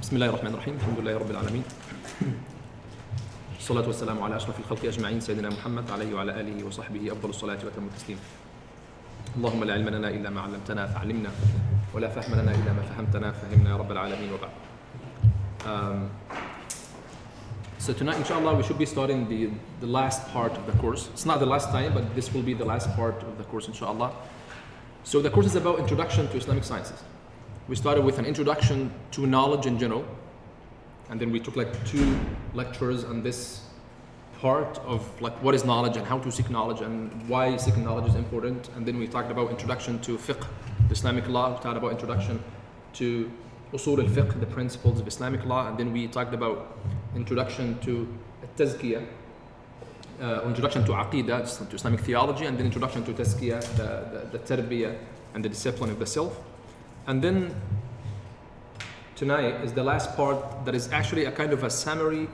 بسم الله الرحمن الرحيم الحمد لله رب العالمين الصلاة والسلام على أشرف الخلق أجمعين سيدنا محمد عليه وعلى آله وصحبه أفضل الصلاة وأتم التسليم. اللهم لا علم لنا إلا ما علمتنا فعلمنا ولا فهم لنا إلا ما فهمتنا فهمنا يا رب العالمين وبعد. So tonight, inshallah, we should be starting the last part of the course. It's not the last time, but this will be the last part of the course, inshallah. So the course is about introduction to Islamic sciences. We started with an introduction to knowledge in general, and then we took like 2 lectures on this part of like what is knowledge and how to seek knowledge and why seeking knowledge is important. And then we talked about introduction to fiqh, Islamic law. We talked about introduction to usul al-fiqh, the principles of Islamic law. And then we talked about introduction to tazkiyah, introduction to aqidah, to Islamic theology, and then introduction to tazkiyah, the tarbiyah and the discipline of the self. And then tonight is the last part that is actually a kind of a summary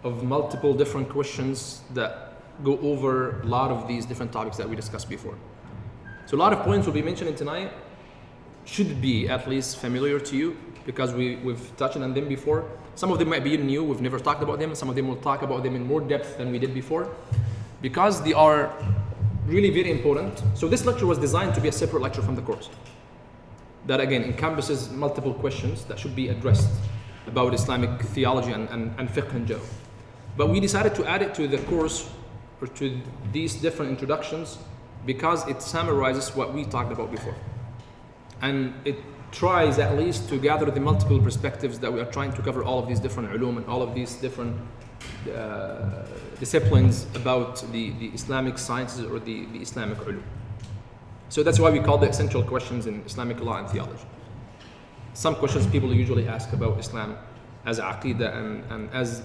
of multiple different questions that go over a lot of these different topics that we discussed before. So a lot of points will be mentioned tonight should be at least familiar to you because we've touched on them before. Some of them might be new, we've never talked about them. Some of them will talk about them in more depth than we did before because they are really very important. So this lecture was designed to be a separate lecture from the course that again encompasses multiple questions that should be addressed about Islamic theology and fiqh in general. But we decided to add it to the course or to these different introductions because it summarizes what we talked about before. And it tries at least to gather the multiple perspectives that we are trying to cover all of these different ulum and all of these different disciplines about the Islamic sciences or the Islamic ulum. So that's why we call the essential questions in Islamic law and theology. Some questions people usually ask about Islam as aqidah and as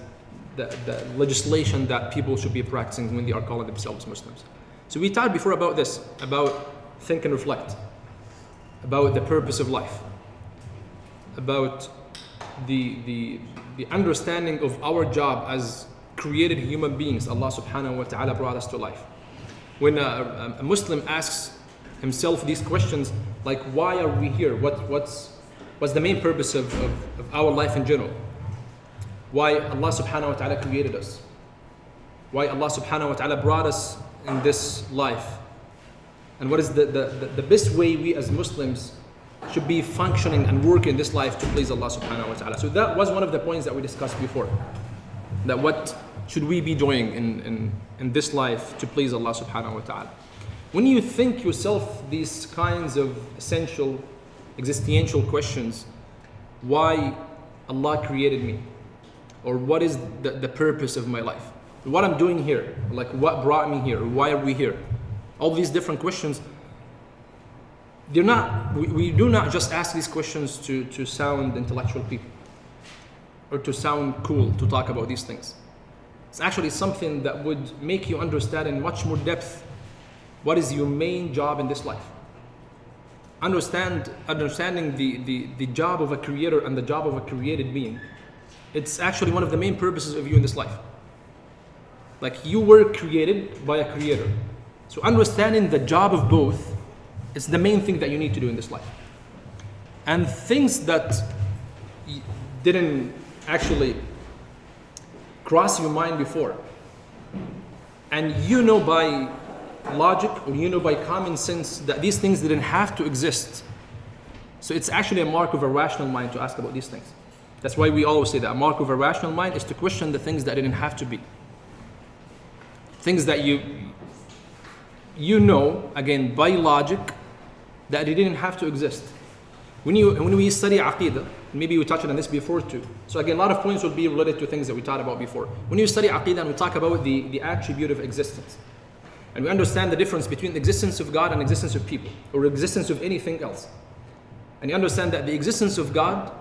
the legislation that people should be practicing when they are calling themselves Muslims. So we talked before about this, about think and reflect, about the purpose of life, about the understanding of our job as created human beings. Allah subhanahu wa ta'ala brought us to life. When a Muslim asks himself these questions, like why are we here? What's the main purpose of our life in general? Why Allah subhanahu wa ta'ala created us? Why Allah subhanahu wa ta'ala brought us in this life? And what is the best way we as Muslims should be functioning and working in this life to please Allah subhanahu wa ta'ala? So that was one of the points that we discussed before. That what should we be doing in this life to please Allah subhanahu wa ta'ala? When you think yourself these kinds of essential existential questions, why Allah created me, or what is the purpose of my life, what I'm doing here, like what brought me here, or why are we here, all these different questions, they're not, we do not just ask these questions to sound intellectual people or to sound cool to talk about these things. It's actually something that would make you understand in much more depth what is your main job in this life. Understanding the job of a creator and the job of a created being, it's actually one of the main purposes of you in this life. Like you were created by a creator. So understanding the job of both is the main thing that you need to do in this life. And things that didn't actually cross your mind before, and you know by logic or you know by common sense that these things didn't have to exist. So it's actually a mark of a rational mind to ask about these things. That's why we always say that a mark of a rational mind is to question the things that didn't have to be. Things that you know, again, by logic, that they didn't have to exist. When we study aqidah, maybe we touched on this before too. So again, a lot of points will be related to things that we talked about before. When you study aqidah and we talk about the attribute of existence, and we understand the difference between the existence of God and existence of people, or existence of anything else. And you understand that the existence of God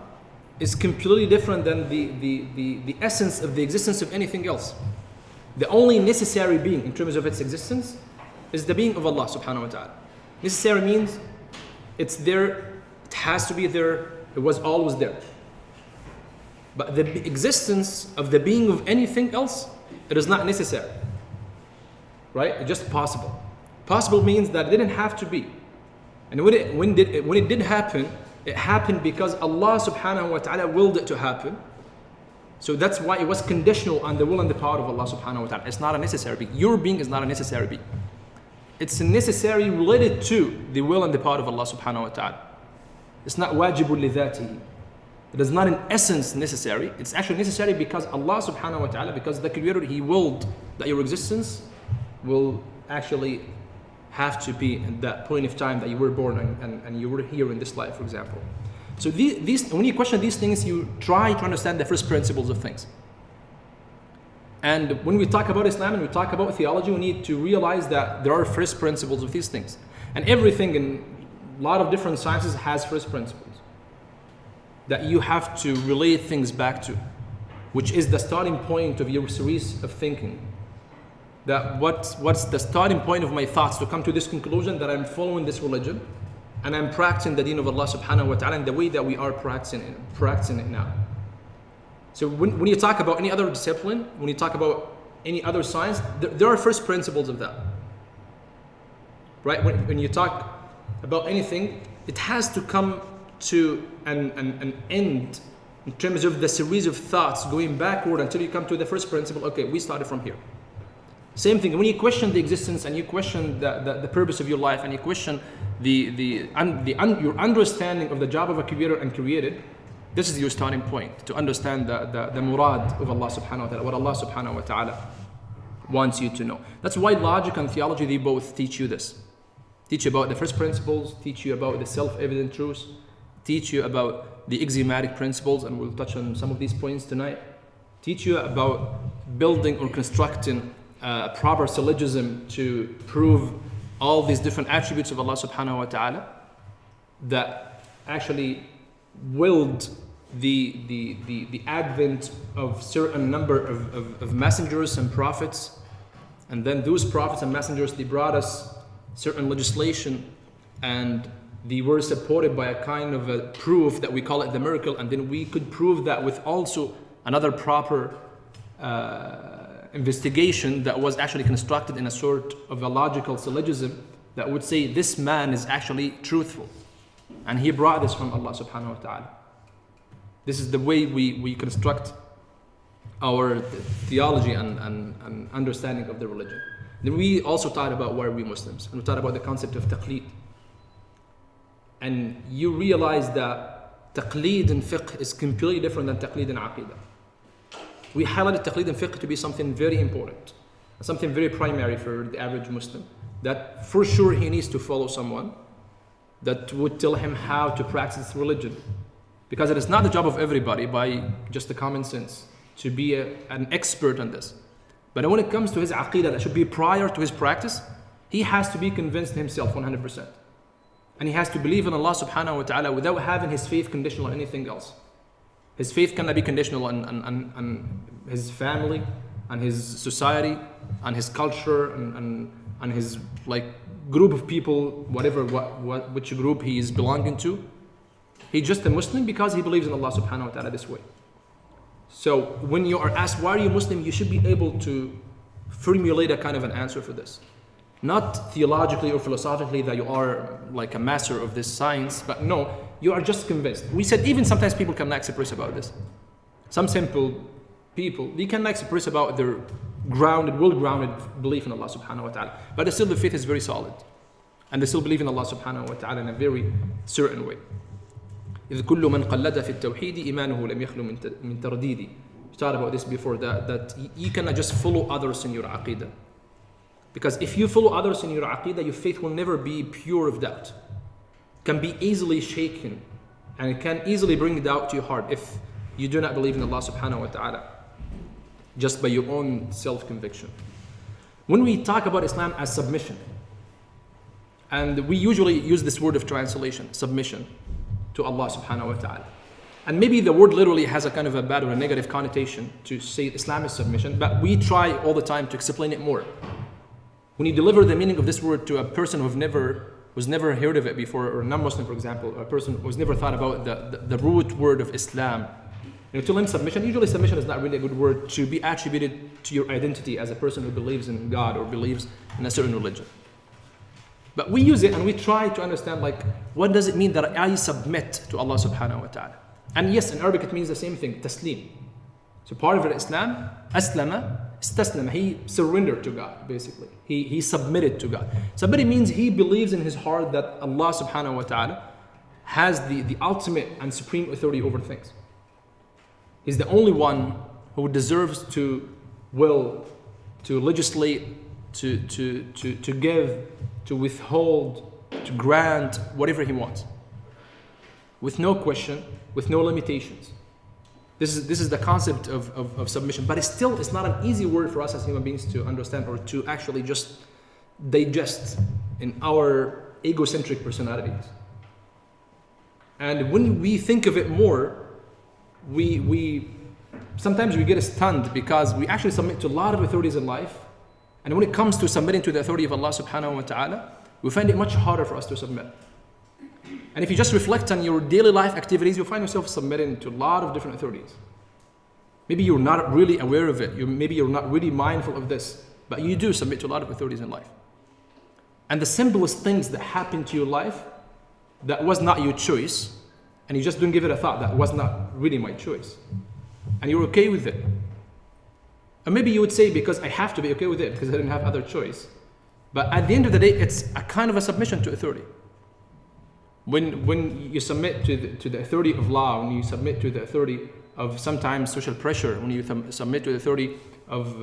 is completely different than the essence of the existence of anything else. The only necessary being in terms of its existence is the being of Allah subhanahu wa ta'ala. Necessary means it's there, it has to be there, it was always there. But the existence of the being of anything else, it is not necessary. Right? It's just possible. Possible means that it didn't have to be. And when it did happen, It happened because Allah subhanahu wa ta'ala willed it to happen. So that's why it was conditional on the will and the power of Allah subhanahu wa ta'ala. It's not a necessary being. Your being is not a necessary being. It's necessary related to the will and the power of Allah subhanahu wa ta'ala. It's not wajibul li dhatihi. It is not in essence necessary. It's actually necessary because Allah subhanahu wa ta'ala, because the Creator, He willed that your existence will actually have to be at that point of time that you were born and you were here in this life, for example. So these, when you question these things, you try to understand the first principles of things. And when we talk about Islam and we talk about theology, we need to realize that there are first principles of these things. And everything in a lot of different sciences has first principles that you have to relate things back to, which is the starting point of your series of thinking. That what's the starting point of my thoughts to come to this conclusion that I'm following this religion and I'm practicing the deen of Allah subhanahu wa ta'ala in the way that we are practicing it now. So when you talk about any other discipline, when you talk about any other science, there are first principles of that. Right? When you talk about anything, it has to come to an end in terms of the series of thoughts going backward until you come to the first principle. Okay, we started from here. Same thing, when you question the existence and you question the purpose of your life and you question your understanding of the job of a creator and created, this is your starting point to understand the murad of Allah subhanahu wa ta'ala, what Allah subhanahu wa ta'ala wants you to know. That's why logic and theology, they both teach you this. Teach you about the first principles, teach you about the self-evident truths, teach you about the axiomatic principles, and we'll touch on some of these points tonight. Teach you about building or constructing proper syllogism to prove all these different attributes of Allah subhanahu wa ta'ala that actually willed the advent of certain number of messengers and prophets, and then those prophets and messengers, they brought us certain legislation and they were supported by a kind of a proof that we call it the miracle, and then we could prove that with also another proper investigation that was actually constructed in a sort of a logical syllogism that would say this man is actually truthful and he brought this from Allah subhanahu wa ta'ala. This is the way we construct our theology and understanding of the religion. Then we also talked about why are we Muslims, and we talked about the concept of taqleed. And you realize that taqleed in fiqh is completely different than taqleed in aqidah. We highlighted taqleed in fiqh to be something very important, something very primary for the average Muslim, that for sure he needs to follow someone that would tell him how to practice religion. Because it is not the job of everybody, by just the common sense, to be an expert on this. But when it comes to his aqidah, that should be prior to his practice, he has to be convinced himself 100%. And he has to believe in Allah subhanahu wa ta'ala without having his faith conditional on anything else. His faith cannot be conditional on his family, on his society, on his culture, and on his group of people, which group he is belonging to. He's just a Muslim because he believes in Allah subhanahu wa ta'ala this way. So when you are asked, why are you Muslim? You should be able to formulate a kind of an answer for this. Not theologically or philosophically that you are like a master of this science, but no, you are just convinced. We said even sometimes people cannot express about this. Some simple people, they cannot express about their well-grounded belief in Allah subhanahu wa ta'ala. But still the faith is very solid. And they still believe in Allah subhanahu wa ta'ala in a very certain way. إذ كل من قلد في التوحيد إيمانه لم يخلو من ترديد. We talked about this before, that you cannot just follow others in your aqidah. Because if you follow others in your aqidah, your faith will never be pure of doubt. It can be easily shaken, and it can easily bring doubt to your heart if you do not believe in Allah subhanahu wa ta'ala, just by your own self-conviction. When we talk about Islam as submission, and we usually use this word of translation, submission, to Allah subhanahu wa ta'ala. And maybe the word literally has a kind of a bad or a negative connotation to say Islam is submission, but we try all the time to explain it more. When you deliver the meaning of this word to a person who's never heard of it before, or a non-Muslim, for example, or a person who's never thought about the root word of Islam, to him submission, usually submission is not really a good word to be attributed to your identity as a person who believes in God or believes in a certain religion. But we use it and we try to understand, like, what does it mean that I submit to Allah subhanahu wa ta'ala? And yes, in Arabic it means the same thing, taslim. So part of it, Islam, aslama, istaslama, he surrendered to God, basically. He submitted to God. Submitted means he believes in his heart that Allah subhanahu wa ta'ala has the ultimate and supreme authority over things. He's the only one who deserves to will, to legislate, to give, to withhold, to grant whatever he wants, with no question, with no limitations. This is the concept of submission, but it's not an easy word for us as human beings to understand or to actually just digest in our egocentric personalities. And when we think of it more, we sometimes we get stunned because we actually submit to a lot of authorities in life. And when it comes to submitting to the authority of Allah subhanahu wa ta'ala, we find it much harder for us to submit. And if you just reflect on your daily life activities, you'll find yourself submitting to a lot of different authorities. Maybe you're not really aware of it. Maybe you're not really mindful of this, but you do submit to a lot of authorities in life. And the simplest things that happen to your life, that was not your choice, and you just don't give it a thought, that was not really my choice. And you're okay with it. Or maybe you would say, because I have to be okay with it, because I didn't have other choice. But at the end of the day, it's a kind of a submission to authority. When you submit to the authority of law, when you submit to the authority of sometimes social pressure, when you submit to the authority of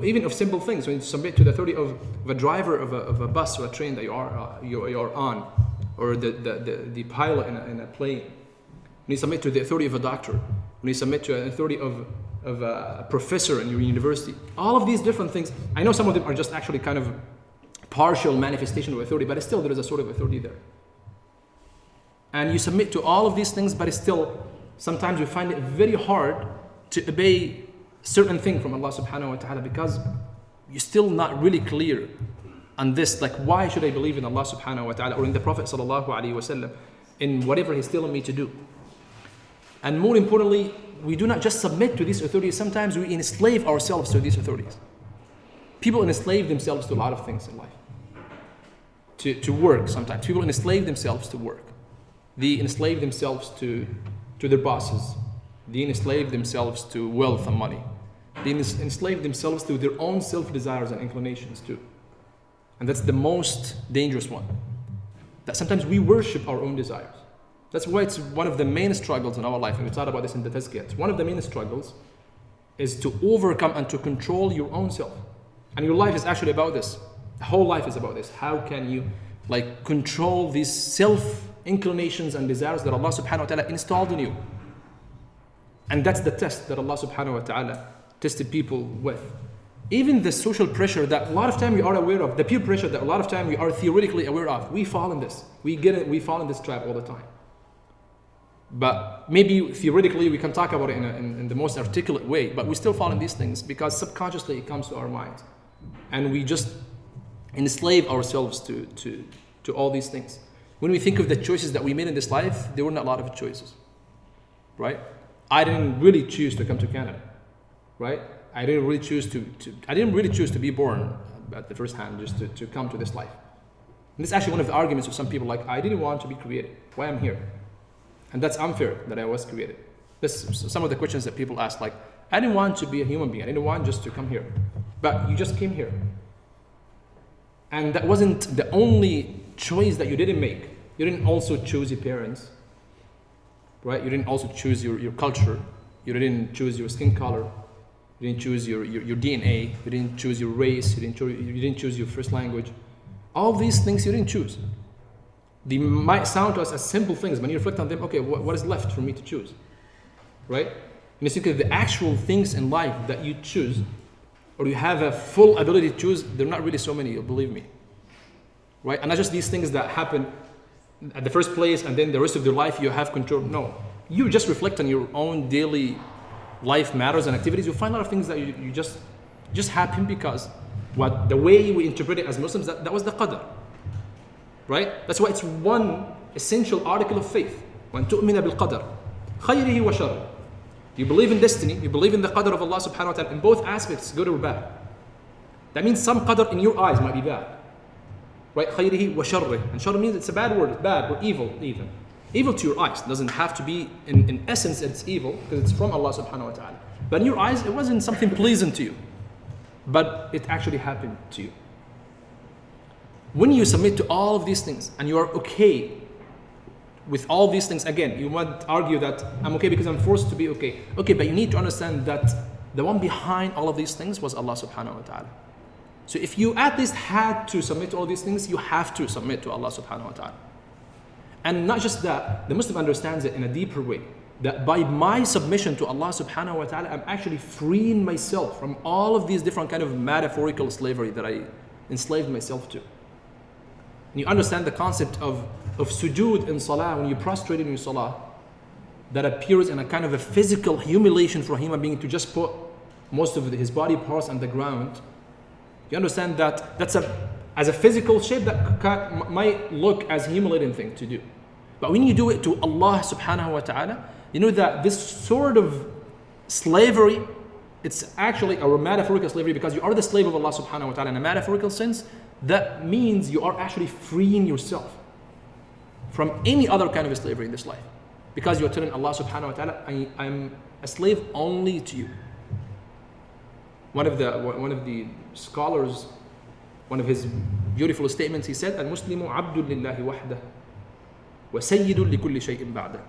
even of simple things, when you submit to the authority of a driver of a bus or a train that you are on, or the pilot in a plane, when you submit to the authority of a doctor, when you submit to an authority of a professor in your university, all of these different things, I know some of them are just actually kind of partial manifestation of authority, but still there is a sort of authority there. And you submit to all of these things, but still, sometimes you find it very hard to obey certain thing from Allah subhanahu wa ta'ala because you're still not really clear on this, like, why should I believe in Allah subhanahu wa ta'ala or in the Prophet sallallahu alaihi wasallam in whatever he's telling me to do. And more importantly, we do not just submit to these authorities, sometimes we enslave ourselves to these authorities. People enslave themselves to a lot of things in life. To work sometimes. People enslave themselves to work. They enslave themselves to their bosses. They enslave themselves to wealth and money. They enslave themselves to their own self-desires and inclinations too. And that's the most dangerous one. That sometimes we worship our own desires. That's why it's one of the main struggles in our life, and we talked about this in the Tazkiyah. One of the main struggles is to overcome and to control your own self. And your life is actually about this. The whole life is about this. How can you control these self-inclinations and desires that Allah subhanahu wa ta'ala installed in you? And that's the test that Allah subhanahu wa ta'ala tested people with. Even the social pressure that a lot of time we are aware of, the peer pressure that a lot of time we are theoretically aware of, we fall in this. We fall in this trap all the time. But maybe theoretically we can talk about it in the most articulate way, but we still fall in these things because subconsciously it comes to our minds. And we just enslave ourselves to all these things. When we think of the choices that we made in this life, there were not a lot of choices, right? I didn't really choose to come to Canada, right? I didn't really choose to be born at the first hand, just to come to this life. And this is actually one of the arguments of some people, like, I didn't want to be created. Why I'm here? And that's unfair that I was created. This is some of the questions that people ask, like, I didn't want to be a human being. I didn't want just to come here. But you just came here. And that wasn't the only choice that you didn't make. You didn't also choose your parents, right? You didn't also choose your culture. You didn't choose your skin color. You didn't choose your DNA. You didn't choose your race. You didn't choose your first language. All these things you didn't choose. They might sound to us as simple things, but when you reflect on them, okay, what is left for me to choose, right? And you think of the actual things in life that you choose, or you have a full ability to choose, there are not really so many, you'll believe me, right? And not just these things that happen at the first place and then the rest of your life you have control. No, you just reflect on your own daily life matters and activities. You'll find a lot of things that you just happen because the way we interpret it as Muslims, that was the qadr. Right? That's why it's one essential article of faith. وَأَن تُؤْمِنَ بِالْقَدَرِ خَيْرِهِ وَشَرِهِ. You believe in destiny, you believe in the qadr of Allah subhanahu wa ta'ala in both aspects, good or bad. That means some qadr in your eyes might be bad. right? خيره وشره. And shar means it's a bad word, bad or evil even. Evil to your eyes. It doesn't have to be, in essence, it's evil because it's from Allah subhanahu wa ta'ala. But in your eyes, it wasn't something pleasant to you. But it actually happened to you. When you submit to all of these things and you are okay with all these things, again, you might argue that I'm okay because I'm forced to be okay. Okay, but you need to understand that the one behind all of these things was Allah subhanahu wa ta'ala. So if you at least had to submit to all these things, you have to submit to Allah subhanahu wa ta'ala. And not just that, the Muslim understands it in a deeper way. That by my submission to Allah subhanahu wa ta'ala, I'm actually freeing myself from all of these different kind of metaphorical slavery that I enslaved myself to. And you understand the concept of sujood in salah, when you prostrate in your salah, that appears in a kind of a physical humiliation for a human being to just put most of his body parts on the ground. You understand that that's as a physical shape that might look as a humiliating thing to do. But when you do it to Allah subhanahu wa ta'ala, you know that this sort of slavery, it's actually a metaphorical slavery because you are the slave of Allah subhanahu wa ta'ala in a metaphorical sense. That means you are actually freeing yourself from any other kind of slavery in this life. Because you're telling Allah subhanahu wa ta'ala, I'm a slave only to you. One of the scholars, one of his beautiful statements, he said, Al-Muslimu abdul lillahi wahdah wa sayyidun li kulli shay'in ba'dah.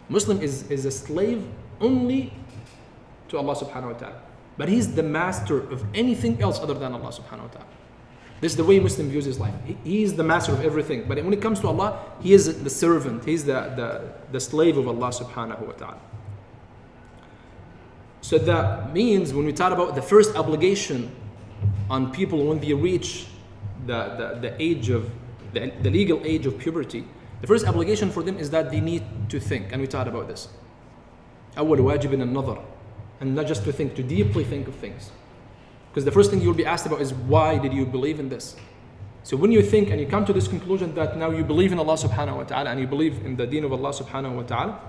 Muslim is a slave only to Allah subhanahu wa ta'ala. But he's the master of anything else other than Allah subhanahu wa ta'ala. This is the way Muslim views his life. He is the master of everything. But when it comes to Allah, he is the servant. He's the slave of Allah subhanahu wa ta'ala. So that means when we talk about the first obligation on people when they reach the age of the legal age of puberty, the first obligation for them is that they need to think. And we talked about this. أول واجب النظر. And not just to think, to deeply think of things. Because the first thing you'll be asked about is, why did you believe in this? So when you think and you come to this conclusion that now you believe in Allah subhanahu wa ta'ala and you believe in the deen of Allah subhanahu wa ta'ala,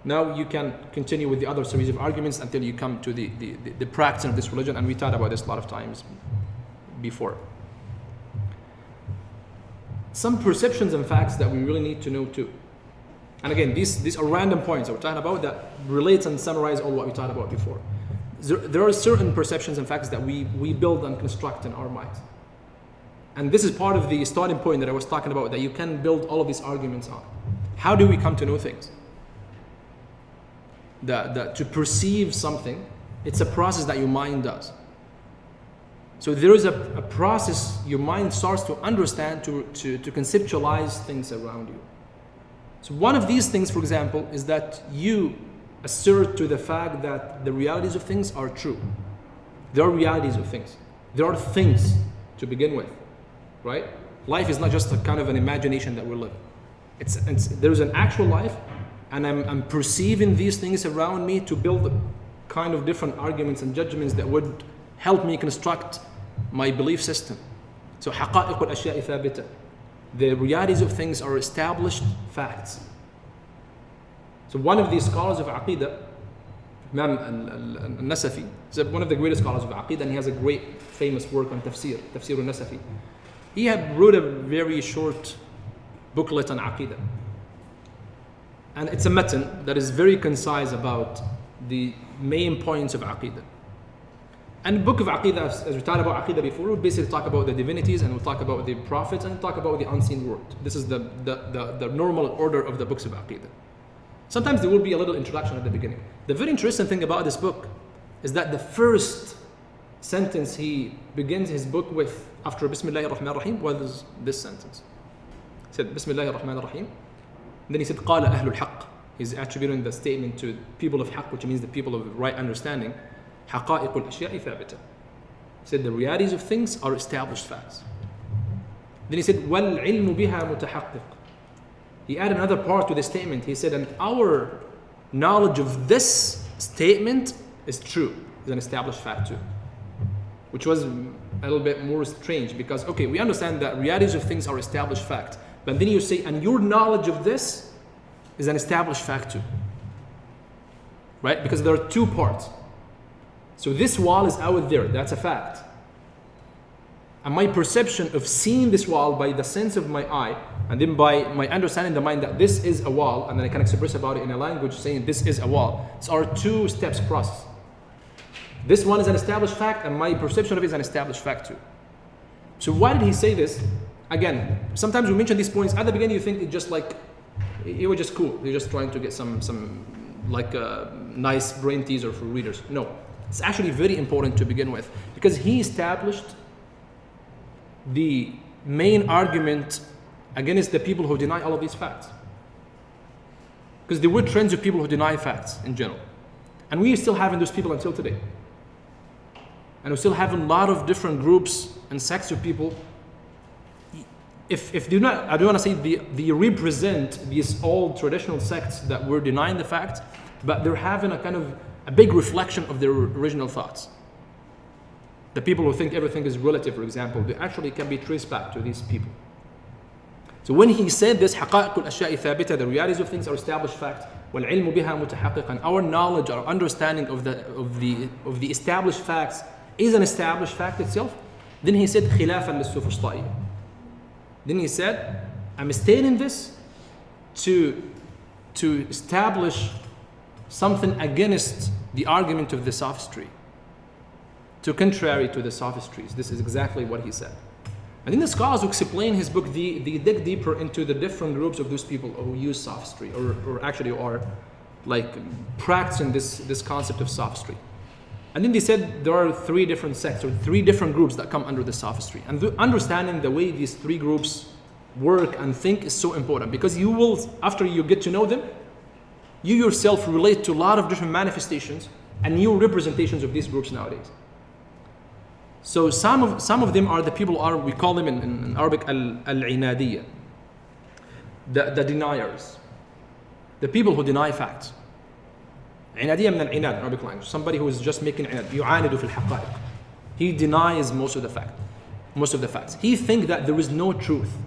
now you can continue with the other series of arguments until you come to the practice of this religion. And we talked about this a lot of times before. Some perceptions and facts that we really need to know too. And again, these are random points that we're talking about that relates and summarize all what we talked about before. There are certain perceptions and facts that we build and construct in our minds. And this is part of the starting point that I was talking about, that you can build all of these arguments on. How do we come to know things? To perceive something, it's a process that your mind does. So there is a process your mind starts to understand, to conceptualize things around you. So one of these things, for example, is that you assert to the fact that the realities of things are true. There are realities of things. There are things to begin with, right? Life is not just a kind of an imagination that we're living. There's an actual life, and I'm perceiving these things around me to build kind of different arguments and judgments that would help me construct my belief system. So حقائق الأشياء ثابتة. The realities of things are established facts. So one of these scholars of Aqidah, Imam al-Nasafi, is one of the greatest scholars of Aqidah, and he has a great famous work on Tafsir al-Nasafi. He had wrote a very short booklet on Aqidah. And it's a matan that is very concise about the main points of Aqidah. And the book of Aqidah, as we talked about Aqidah before, we'll basically talk about the divinities, and we'll talk about the prophets, and we'll talk about the unseen world. This is the normal order of the books of Aqidah. Sometimes there will be a little introduction at the beginning. The very interesting thing about this book is that the first sentence he begins his book with after Bismillah ar-Rahman ar-Rahim was this sentence. He said, Bismillah ar-Rahman ar-Rahim. And then he said, Qala ahlul haqq. He's attributing the statement to people of haqq, which means the people of right understanding. حقائق الأشياء ثابتة. He said the realities of things are established facts. Then he said وَالْعِلْمُ بِهَا مُتَحَقِّقٌ. He added another part to the statement. He said, and our knowledge of this statement is true, is an established fact too. Which was a little bit more strange because, okay, we understand that realities of things are established fact. But then you say, and your knowledge of this is an established fact too. Right? Because there are two parts. So this wall is out there, that's a fact. and my perception of seeing this wall by the sense of my eye, and then by my understanding the mind that this is a wall, and then I can express about it in a language saying this is a wall. These are two steps process. This one is an established fact, and my perception of it is an established fact too. So why did he say this? Again, sometimes we mention these points at the beginning. You think it just like it was just cool. You're just trying to get some like a nice brain teaser for readers. No, it's actually very important to begin with, because he established the main argument against the people who deny all of these facts. Because there were trends of people who deny facts in general, and we still having those people until today. And we still have a lot of different groups and sects of people. If they do not, I don't want to say they represent these old traditional sects that were denying the fact, but they're having a kind of a big reflection of their original thoughts. The people who think everything is relative, for example, they actually can be traced back to these people. So when he said this, حقائق الأشياء ثابتة, the realities of things are established facts. والعلم بها متحققا, our knowledge, our understanding of the established facts is an established fact itself. Then he said خلافا للسفسطائية. Then he said, I'm stating this to establish something against the argument of the sophistry, to contrary to the sophistries. This is exactly what he said. And then the scholars who explain his book, they dig deeper into the different groups of those people who use sophistry, or actually are like practicing this concept of sophistry. And then they said there are three different sects, or three different groups that come under the sophistry. And understanding the way these three groups work and think is so important, because you will, after you get to know them, you yourself relate to a lot of different manifestations and new representations of these groups nowadays. So some of them are the people we call them in Arabic al-inadiyya, the deniers, the people who deny facts. عنادية من العناد in Arabic language, somebody who is just making عناد, يعاند في الحقائق. He denies most of the facts. He thinks that there is no truth.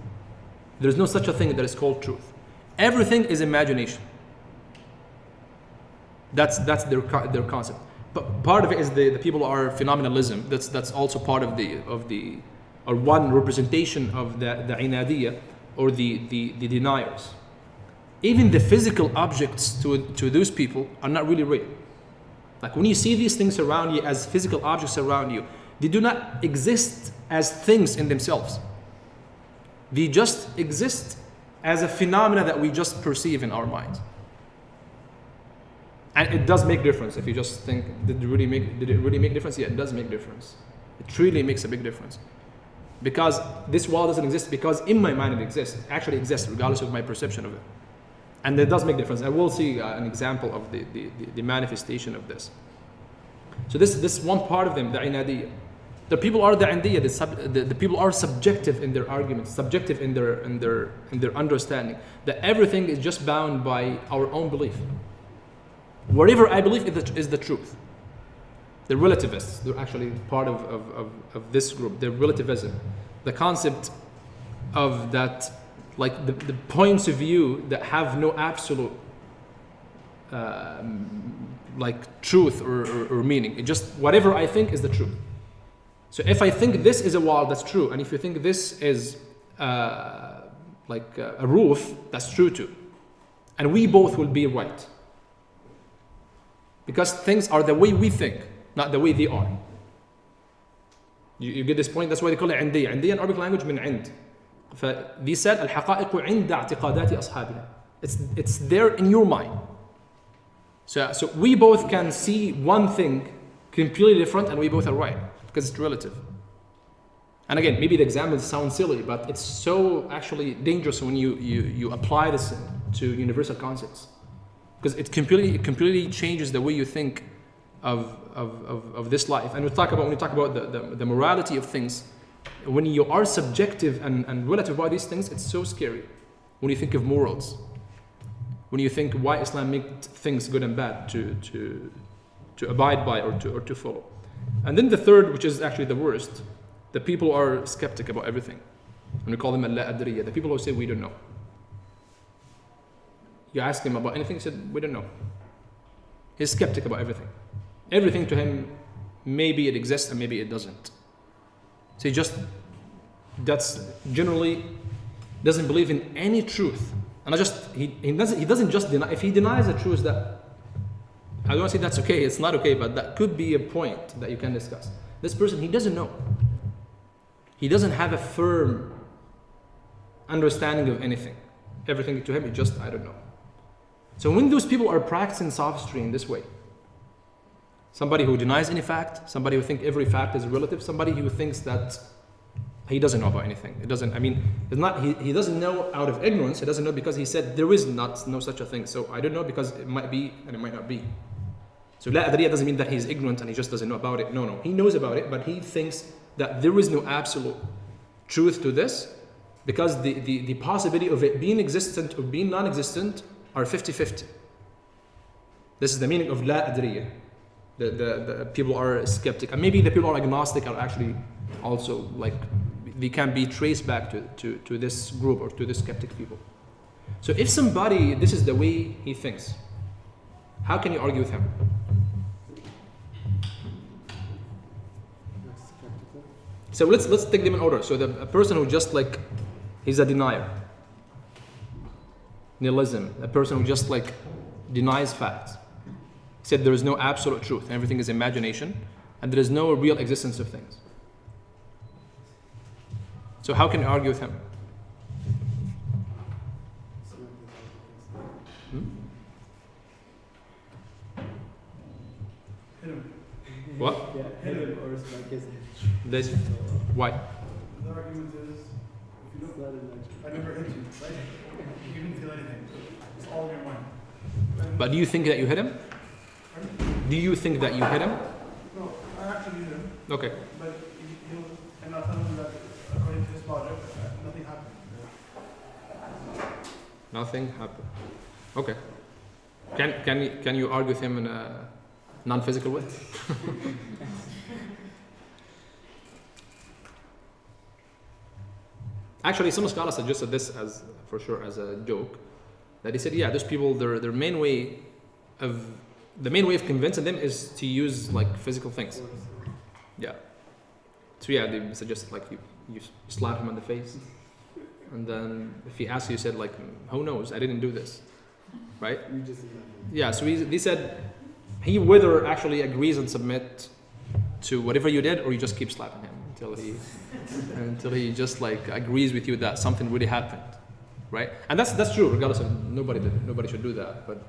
There is no such a thing that is called truth. Everything is imagination. That's their concept. But part of it is the people are phenomenalism. That's also part of the or one representation of the inadiyya, or the deniers. Even the physical objects to those people are not really real. Like when you see these things around you as physical objects around you, they do not exist as things in themselves. They just exist as a phenomena that we just perceive in our minds. And it does make difference. If you just think, did it really make difference? Yeah, it does make difference. It really makes a big difference. Because this wall doesn't exist because in my mind it exists. It actually exists regardless of my perception of it. And it does make difference. I will see an example of the manifestation of this. So this one part of them, the inadiyya. The people are the indiyya, the people are subjective in their arguments, subjective in their understanding. That everything is just bound by our own belief. Whatever I believe is the truth. The relativists, they're actually part of this group, the relativism. The concept of that, like the points of view that have no absolute like truth or meaning. It just, whatever I think is the truth. So if I think this is a wall, that's true. And if you think this is like a roof, that's true too. And we both will be right. Because things are the way we think, not the way they are. You get this point? That's why they call it عندية. عندية in Arabic language من عند. They said الحقائق عند اعتقادات أصحابها. It's there in your mind. So we both can see one thing completely different, and we both are right because it's relative. And again, maybe the example sounds silly, but it's so actually dangerous when you apply this to universal concepts. Because it completely changes the way you think of this life. And when you talk about the morality of things, when you are subjective and relative about these things, it's so scary. When you think of morals, when you think why Islam makes things good and bad to abide by or to follow. And then the third, which is actually the worst, the people are skeptic about everything. And we call them al-la-adriya, the people who say we don't know. You ask him about anything, he said, we don't know. He's skeptic about everything. Everything to him, maybe it exists and maybe it doesn't. So he just that's generally doesn't believe in any truth. And he doesn't just deny. If he denies the truth, that I don't say that's okay, it's not okay, but that could be a point that you can discuss. This person, he doesn't know. He doesn't have a firm understanding of anything. Everything to him is just, I don't know. So when those people are practicing sophistry in this way, somebody who denies any fact, somebody who thinks every fact is relative, somebody who thinks that he doesn't know about anything. It doesn't, I mean, it's not, he doesn't know out of ignorance, he doesn't know because he said there is no such a thing. So I don't know because it might be and it might not be. So La Adriya doesn't mean that he's ignorant and he just doesn't know about it. No, he knows about it, but he thinks that there is no absolute truth to this because the possibility of it being existent or being non-existent are 50-50. This is the meaning of La Adriya. The people are skeptic, and maybe the people are agnostic are actually also like they can be traced back to this group or to this skeptic people. So if somebody, this is the way he thinks, how can you argue with him? So let's take them in order. So a person who just like, he's a denier. Nihilism, a person who just like denies facts. Said there is no absolute truth, everything is imagination, and there is no real existence of things. So how can you argue with him? Hit him. What? Yeah, hit him or smack his head. This, why? The argument is, if you don't, I never hit you, right? You didn't feel anything. It's all in your mind. But do you think that you hit him? Pardon? Do you think that you hit him? No, I actually hit him. Okay. But I'm not telling you that according to his logic, nothing happened. Nothing happened. Okay. Can you argue with him in a non-physical way? Actually, some scholars suggested this as, for sure, as a joke. That he said, yeah, those people, their main way of convincing them is to use like physical things. Yeah. So yeah, they suggested like you slap him on the face, and then if he asks you, said like, who knows? I didn't do this, right? Yeah. So they said he whether actually agrees and submit to whatever you did, or you just keep slapping him until he just like agrees with you that something really happened, right? And that's true. Regardless of nobody should do that, but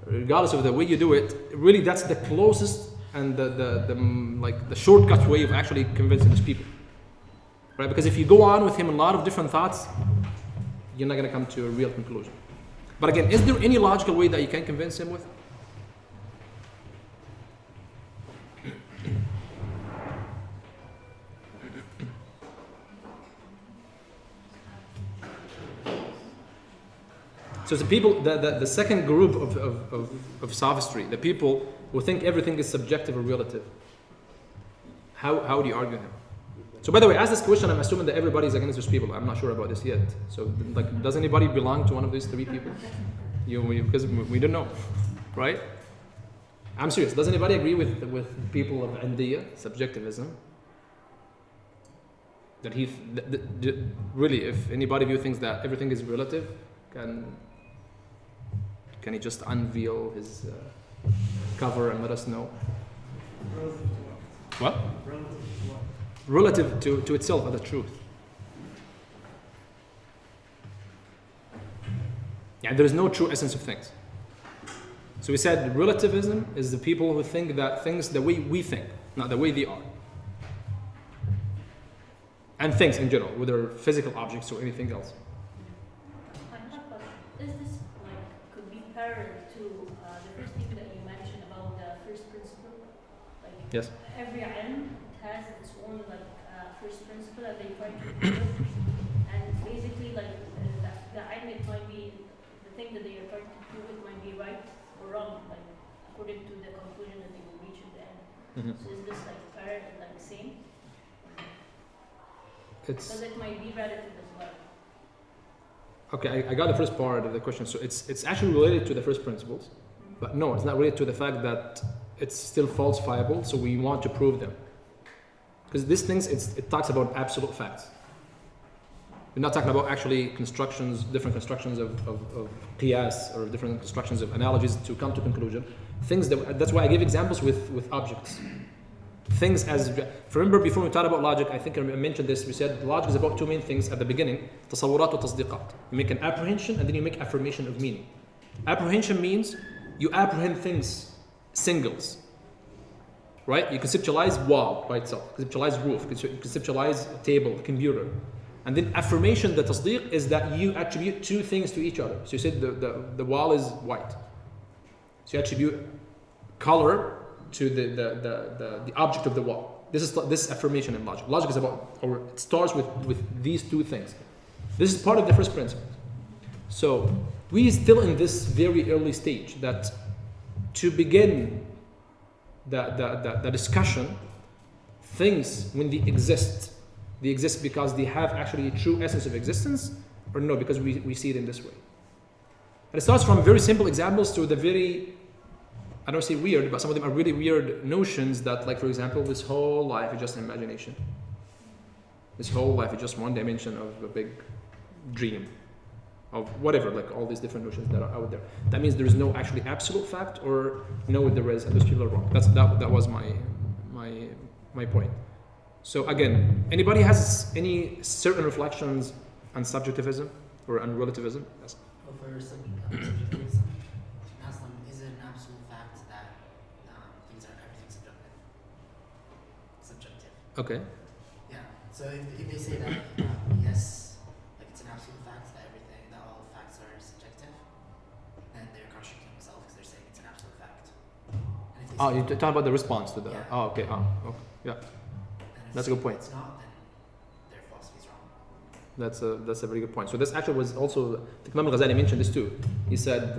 regardless of the way you do it, really that's the closest and the shortcut way of actually convincing these people, right? Because if you go on with him a lot of different thoughts, you're not going to come to a real conclusion. But again, is there any logical way that you can convince him with? So the people, the second group of sophistry, the people who think everything is subjective or relative. How do you argue him? So by the way, ask this question, I'm assuming that everybody is against those people. I'm not sure about this yet. So like, does anybody belong to one of these three people? Because we don't know, right? I'm serious. Does anybody agree with people of Indiya, subjectivism? That really, if anybody of you thinks that everything is relative, can he just unveil his cover and let us know? What? Relative to itself as the truth. Yeah, there is no true essence of things. So we said relativism is the people who think that things the way we think, not the way they are. And things in general, whether physical objects or anything else. Is this could be parallel to the first thing that you mentioned about the first principle? Like yes. Every ilm has its own first principle that they try to do, and basically the ilm, it might be the thing that they are trying to do, it might be right or wrong, according to the conclusion that they will reach at the end. Mm-hmm. So is this parallel, same? Because it might be relative as well. Okay, I got the first part of the question. So it's actually related to the first principles, but no, it's not related to the fact that it's still falsifiable. So we want to prove them, because these things it talks about absolute facts. We're not talking about actually constructions, different constructions of qiyas or different constructions of analogies to come to conclusion. Things that's why I give examples with objects. Things as, remember before we talked about logic, I think I mentioned this, we said logic is about two main things at the beginning, تصورات وتصديقات. You make an apprehension and then you make affirmation of meaning. Apprehension means you apprehend things, singles, right? You conceptualize wall by itself, conceptualize roof, conceptualize a table, a computer. And then affirmation, the tasdeeq, is that you attribute two things to each other. So you said the wall is white. So you attribute color to the object of the wall. This is affirmation in logic. Logic is about, or it starts with these two things. This is part of the first principle. So we still in this very early stage that to begin the discussion, things when they exist because they have actually a true essence of existence, or no, because we see it in this way. And it starts from very simple examples to the very, I don't say weird, but some of them are really weird notions that, like for example, this whole life is just an imagination. This whole life is just one dimension of a big dream, of whatever, like all these different notions that are out there. That means there is no actually absolute fact, or no, there is, and those people are wrong. That was my point. So again, anybody has any certain reflections on subjectivism or on relativism? Yes. Well, for subjectivism, is it an absolute fact that everything's subjective? Okay. Yeah. So if they say that yes, like it's an absolute fact that all facts are subjective, then they're contradicting themselves because they're saying it's an absolute fact. And if they You're talking about the response to the. Yeah. Oh, okay. Okay. Yeah. That's a good point. It's not, then their philosophy is wrong. That's a very good point. So this actually was also, Imam al-Ghazali mentioned this too. He said,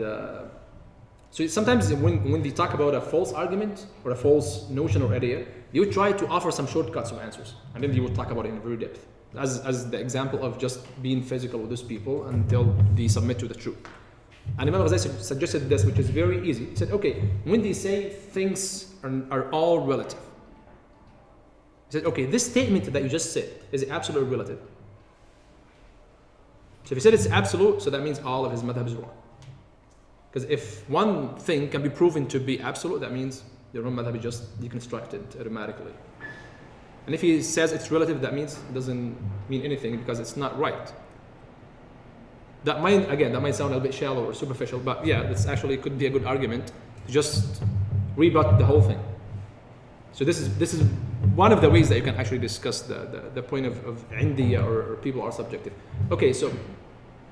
so sometimes when they talk about a false argument or a false notion or idea, they would try to offer some shortcuts of answers, and then they would talk about it in very depth, as the example of just being physical with those people until they submit to the truth. And Imam al-Ghazali suggested this, which is very easy. He said, okay, when they say things are all relative, he said, okay, this statement that you just said, is it absolute or relative? So if he said it's absolute, so that means all of his madhab is wrong. Because if one thing can be proven to be absolute, that means your own madhab is just deconstructed automatically. And if he says it's relative, that means it doesn't mean anything because it's not right. That might sound a little bit shallow or superficial, but yeah, this actually could be a good argument to just rebut the whole thing. So this is one of the ways that you can actually discuss the point of Indiya or people are subjective. Okay, so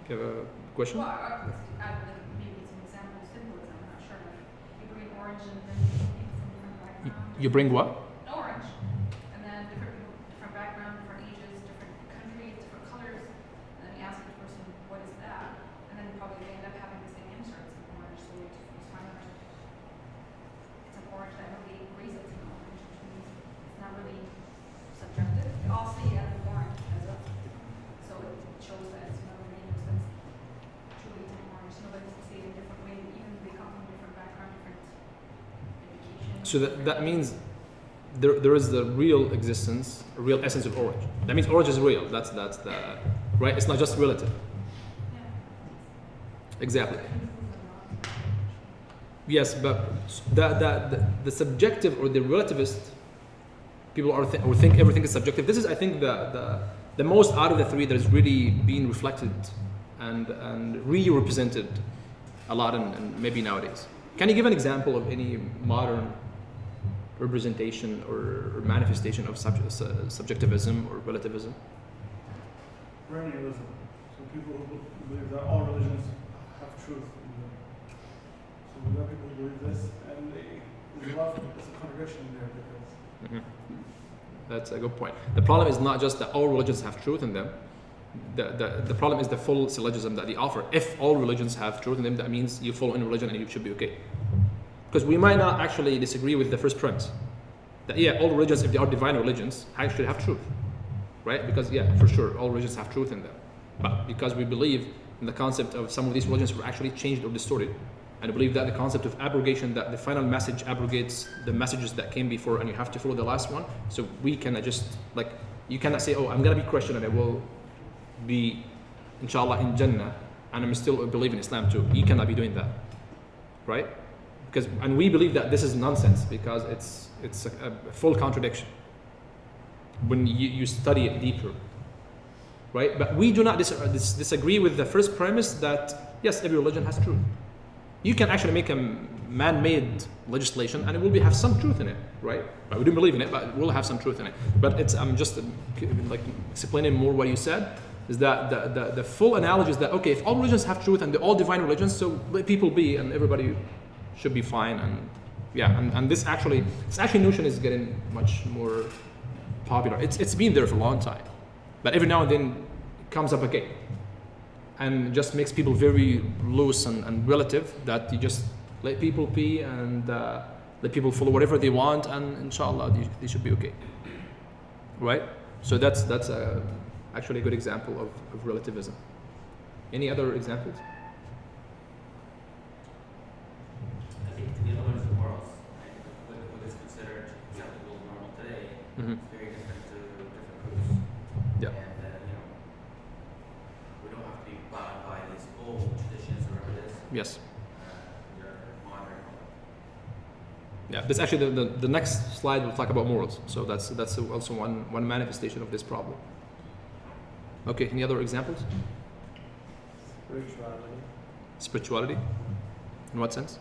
you have a question? Well, I would add maybe some examples, simple examples, I'm not sure. Like you bring orange and then some different background. You bring what? An orange, and then different people, different background, different ages, different countries, different colors. And then you ask the person, what is that? And then probably they end up having the same answer. It's an orange, so you just find out it's an orange that everybody agrees it's an orange, which means it's not really subjective. They all see it as an orange, so it shows that it's not really that's truly an orange. Nobody can see it a different way, even if they come from different background, different education. So that means there is the real existence, a real essence of orange. That means orange is real. That's the right. It's not just relative. Yeah. Exactly. Yes, but the subjective or the relativist people think everything is subjective. This is, I think, the most out of the three that is really being reflected and re-represented a lot and maybe nowadays. Can you give an example of any modern representation or manifestation of subjectivism or relativism? Perennialism. So people who believe that all religions have truth in them. So we got people who believe this, and there's a lot of it's a contradiction there because. That's a good point. The problem is not just that all religions have truth in them. The problem is the full syllogism that they offer. If all religions have truth in them, that means you follow in religion and you should be okay. Because we might not actually disagree with the first premise. That yeah, all religions, if they are divine religions, actually have truth. Right? Because yeah, for sure, all religions have truth in them. But because we believe in the concept of some of these religions were actually changed or distorted, and I believe that the concept of abrogation, that the final message abrogates the messages that came before and you have to follow the last one. So we cannot just, like, you cannot say, oh, I'm going to be Christian and I will be, inshallah, in Jannah, and I'm still believe in Islam too. You cannot be doing that, right? Because, and we believe that this is nonsense because it's a full contradiction when you study it deeper, right? But we do not disagree with the first premise that yes, every religion has truth. You can actually make a man-made legislation and it will have some truth in it, right? But we don't believe in it, but it will have some truth in it. But it's, I'm just like explaining more what you said, is that the full analogy is that, okay, if all religions have truth and they're all divine religions, so let people be and everybody should be fine. And yeah, and this actually notion is getting much more popular. It's been there for a long time, but every now and then it comes up again. And just makes people very loose and relative, that you just let people be and let people follow whatever they want, and inshallah they should be okay, right? So that's actually a good example of relativism. Any other examples? I think the other one is morals. Like, what is considered acceptable normal today Mm-hmm. is very different to different groups. Yeah. And we don't have to be bound by these old traditions or whatever it is. Yes. We're modern. Yeah. This actually the next slide will talk about morals. So that's also one manifestation of this problem. Okay. Any other examples? Spirituality. Spirituality. In what sense?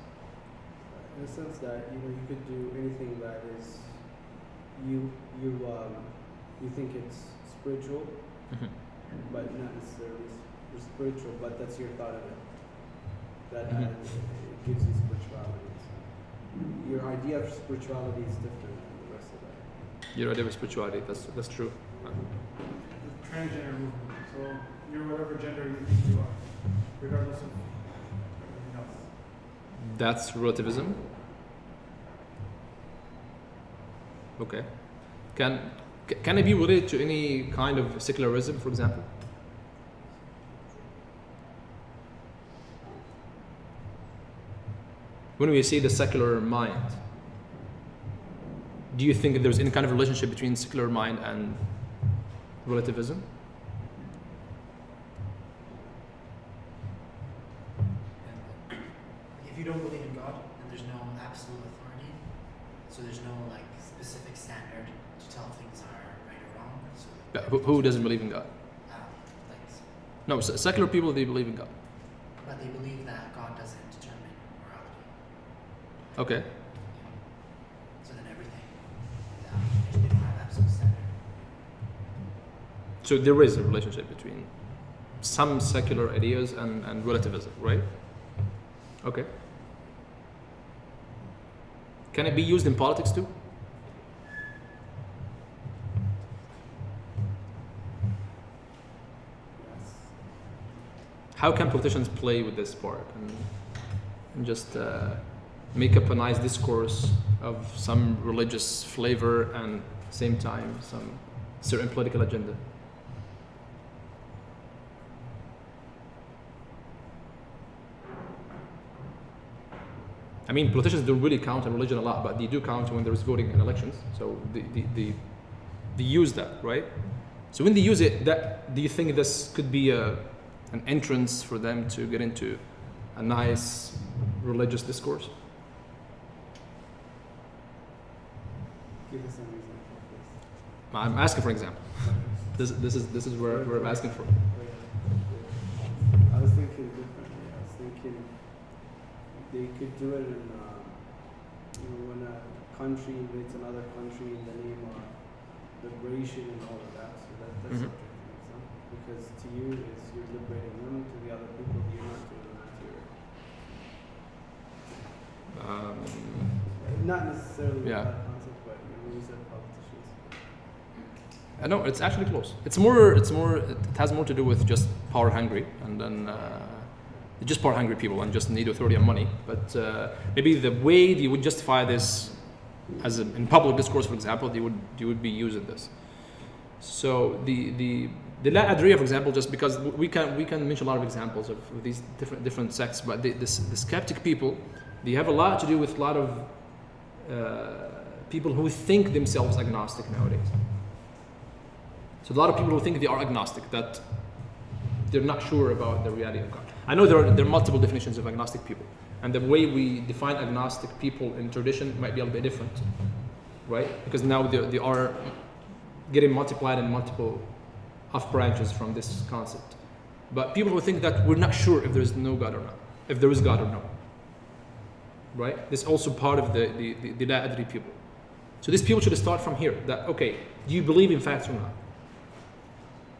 In the sense that you could do anything that is you think it's spiritual, Mm-hmm. but not necessarily spiritual, but that's your thought of it. That Mhm. it gives you spirituality. So your idea of spirituality is different than the rest of it. Your idea of spirituality. That's true. The transgender movement. So you're whatever gender you think you are, regardless of everything else. That's relativism. Okay. Can it be related to any kind of secularism, for example? When we say the secular mind, do you think that there's any kind of relationship between secular mind and relativism? If you don't believe in God, then there's no absolute authority. So there's no like specific standard to tell things are right or wrong. So Yeah, who doesn't believe in God? like, No, secular people, they believe in God. but they believe that God doesn't determine morality. Okay. So then everything, they don't have absolute standard. So there is a relationship between some secular ideas and relativism, right? Okay. Can it be used in politics too? Yes. How can politicians play with this part and just make up a nice discourse of some religious flavor and same time some certain political agenda? I mean, politicians don't really count on religion a lot, but they do count when there's voting in elections. So they use that, right? So when they use it, do you think this could be an entrance for them to get into a nice religious discourse? Give us an example, please. I'm asking for example. This is where I'm asking for. I was thinking differently. I was thinking they could do it in, when a country invades another country in the name of liberation and all of that. So that's Mhm. subject to exam. Because to you, it's you're liberating them. To the other people, you're not doing that. You're not necessarily Yeah. that concept, but when you said politicians. No, it's actually close. It has more to do with just power hungry, and then just power hungry people and just need authority and money. But maybe the way they would justify this, as in public discourse, for example, they would be using this. So the La Adriya, for example, just because we can mention a lot of examples of these different sects, but the skeptic people, they have a lot to do with a lot of people who think themselves agnostic nowadays. So a lot of people who think they are agnostic, that they're not sure about the reality of God. I know there are multiple definitions of agnostic people, and the way we define agnostic people in tradition might be a little bit different, right? Because now they are getting multiplied in multiple off branches from this concept. But people who think that we're not sure if there is no God or not, if there is God or not, right? This is also part of the La Adri people. So these people should start from here. That okay, do you believe in facts or not?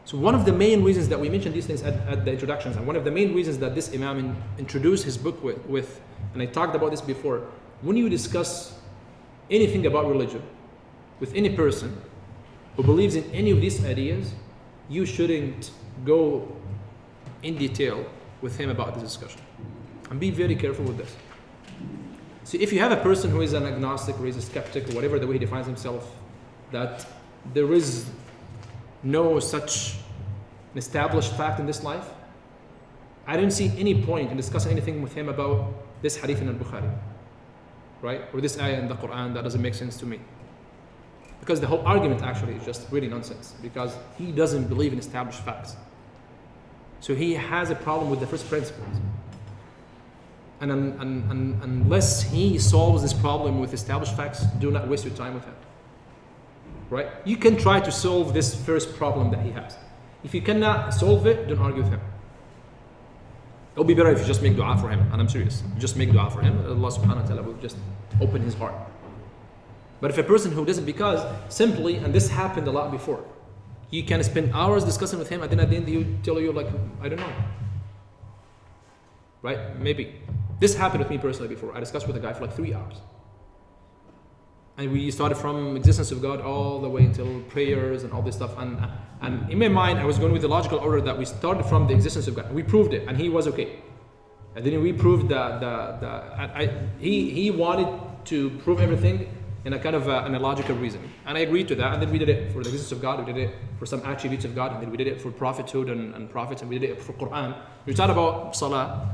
So one of the main reasons that we mentioned these things at the introductions, and one of the main reasons that this Imam introduced his book with, and I talked about this before, when you discuss anything about religion with any person who believes in any of these ideas, you shouldn't go in detail with him about this discussion. And be very careful with this. So if you have a person who is an agnostic or is a skeptic or whatever the way he defines himself, that there is no such an established fact in this life, I don't see any point in discussing anything with him about this hadith in Al-Bukhari, right? Or this ayah in the Quran that doesn't make sense to me. Because the whole argument actually is just really nonsense, because he doesn't believe in established facts. So he has a problem with the first principles. And unless he solves this problem with established facts, do not waste your time with him. Right? You can try to solve this first problem that he has. If you cannot solve it, don't argue with him. It'll be better if you just make dua for him, and I'm serious. Just make dua for him. Allah subhanahu wa ta'ala will just open his heart. But if a person who doesn't, because simply, and this happened a lot before, you can spend hours discussing with him, and then at the end he tell you like, I don't know. Right? Maybe. This happened with me personally before. I discussed with a guy for like 3 hours. And we started from existence of God all the way until prayers and all this stuff. And in my mind, I was going with the logical order that we started from the existence of God. We proved it, and he was okay. And then we proved that he wanted to prove everything in a kind of an illogical reason. And I agreed to that, and then we did it for the existence of God, we did it for some attributes of God, and then we did it for prophethood and prophets, and we did it for Quran. We talked about Salah,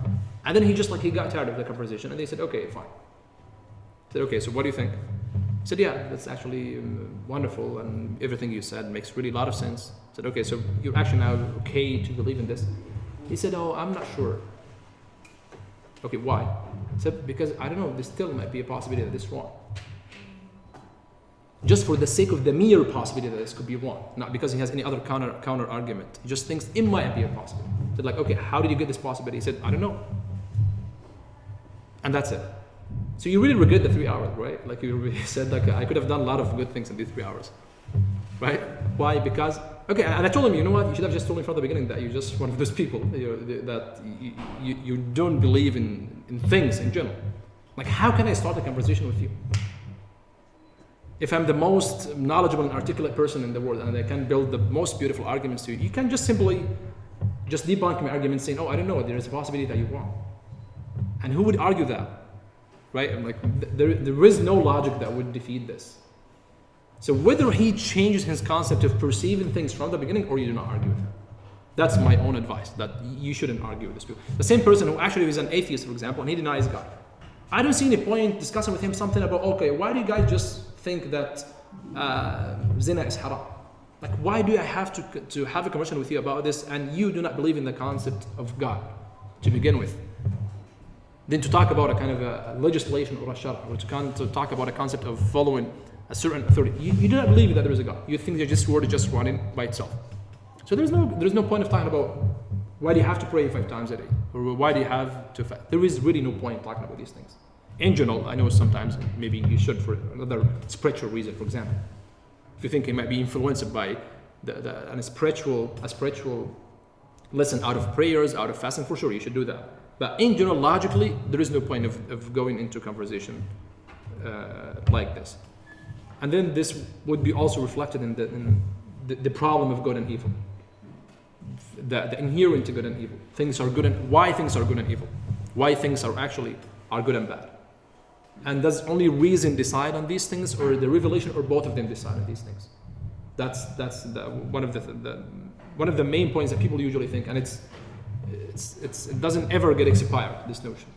and then he got tired of the conversation, and they said, okay, fine. I said, okay, so what do you think? He said, yeah, that's actually wonderful, and everything you said makes really a lot of sense. I said, okay, so you're actually now okay to believe in this? He said, oh, I'm not sure. Okay, why? I said, because I don't know, there still might be a possibility that this is wrong. Just for the sake of the mere possibility that this could be wrong, not because he has any other counter argument. He just thinks it might be a possibility. I said, like, okay, how did you get this possibility? He said, I don't know. And that's it. So you really regret the 3 hours, right? Like you said, like I could have done a lot of good things in these 3 hours, right? Why? Because, okay, and I told him, you know what? You should have just told me from the beginning that you're just one of those people, that you don't believe in things in general. Like, how can I start a conversation with you? If I'm the most knowledgeable and articulate person in the world, and I can build the most beautiful arguments to you, you can just simply just debunk my argument saying, oh, I don't know, there is a possibility that you're wrong. And who would argue that? Right? I'm like, there is no logic that would defeat this. So whether he changes his concept of perceiving things from the beginning, or you do not argue with him. That's my own advice, that you shouldn't argue with this people. The same person who actually is an atheist, for example, and he denies God. I don't see any point discussing with him something about, okay, why do you guys just think that zina is haram? Like, why do I have to have a conversation with you about this, and you do not believe in the concept of God to begin with? Then to talk about a kind of a legislation or a shara, or to talk about a concept of following a certain authority. You do not believe that there is a God. You think that this word is just running by itself. So there's no point of talking about why do you have to pray 5 times a day, or why do you have to fast. There is really no point talking about these things. In general, I know sometimes maybe you should for another spiritual reason, for example. If you think it might be influenced by a spiritual lesson out of prayers, out of fasting, for sure you should do that. But in general, logically, there is no point of going into conversation like this. And then this would be also reflected in the problem of good and evil. The inherent good and evil. Things are good and why things are good and evil. Why things are good and bad. And does only reason decide on these things, or the revelation, or both of them decide on these things? That's one of the main points that people usually think, and it doesn't ever get expired, this notion.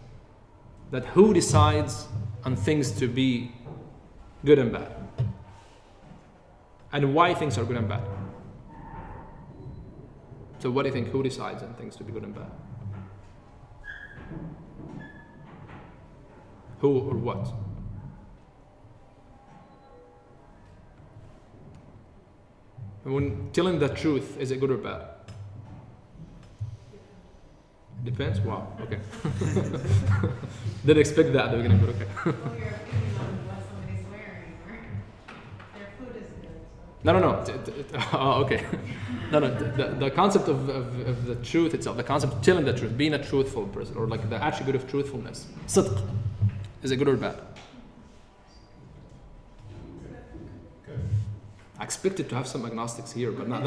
That who decides on things to be good and bad? And why things are good and bad? So what do you think? Who decides on things to be good and bad? Who or what? When telling the truth, is it good or bad? Depends. Wow. Okay. Didn't expect that at the beginning, but okay. Well, you're opinion on what somebody's wearing or their food is good. So. No. Oh, okay. No. The concept of the truth itself, the concept of telling the truth, being a truthful person, or like the attribute of truthfulness, sidq, is it good or bad? I expected to have some agnostics here, but not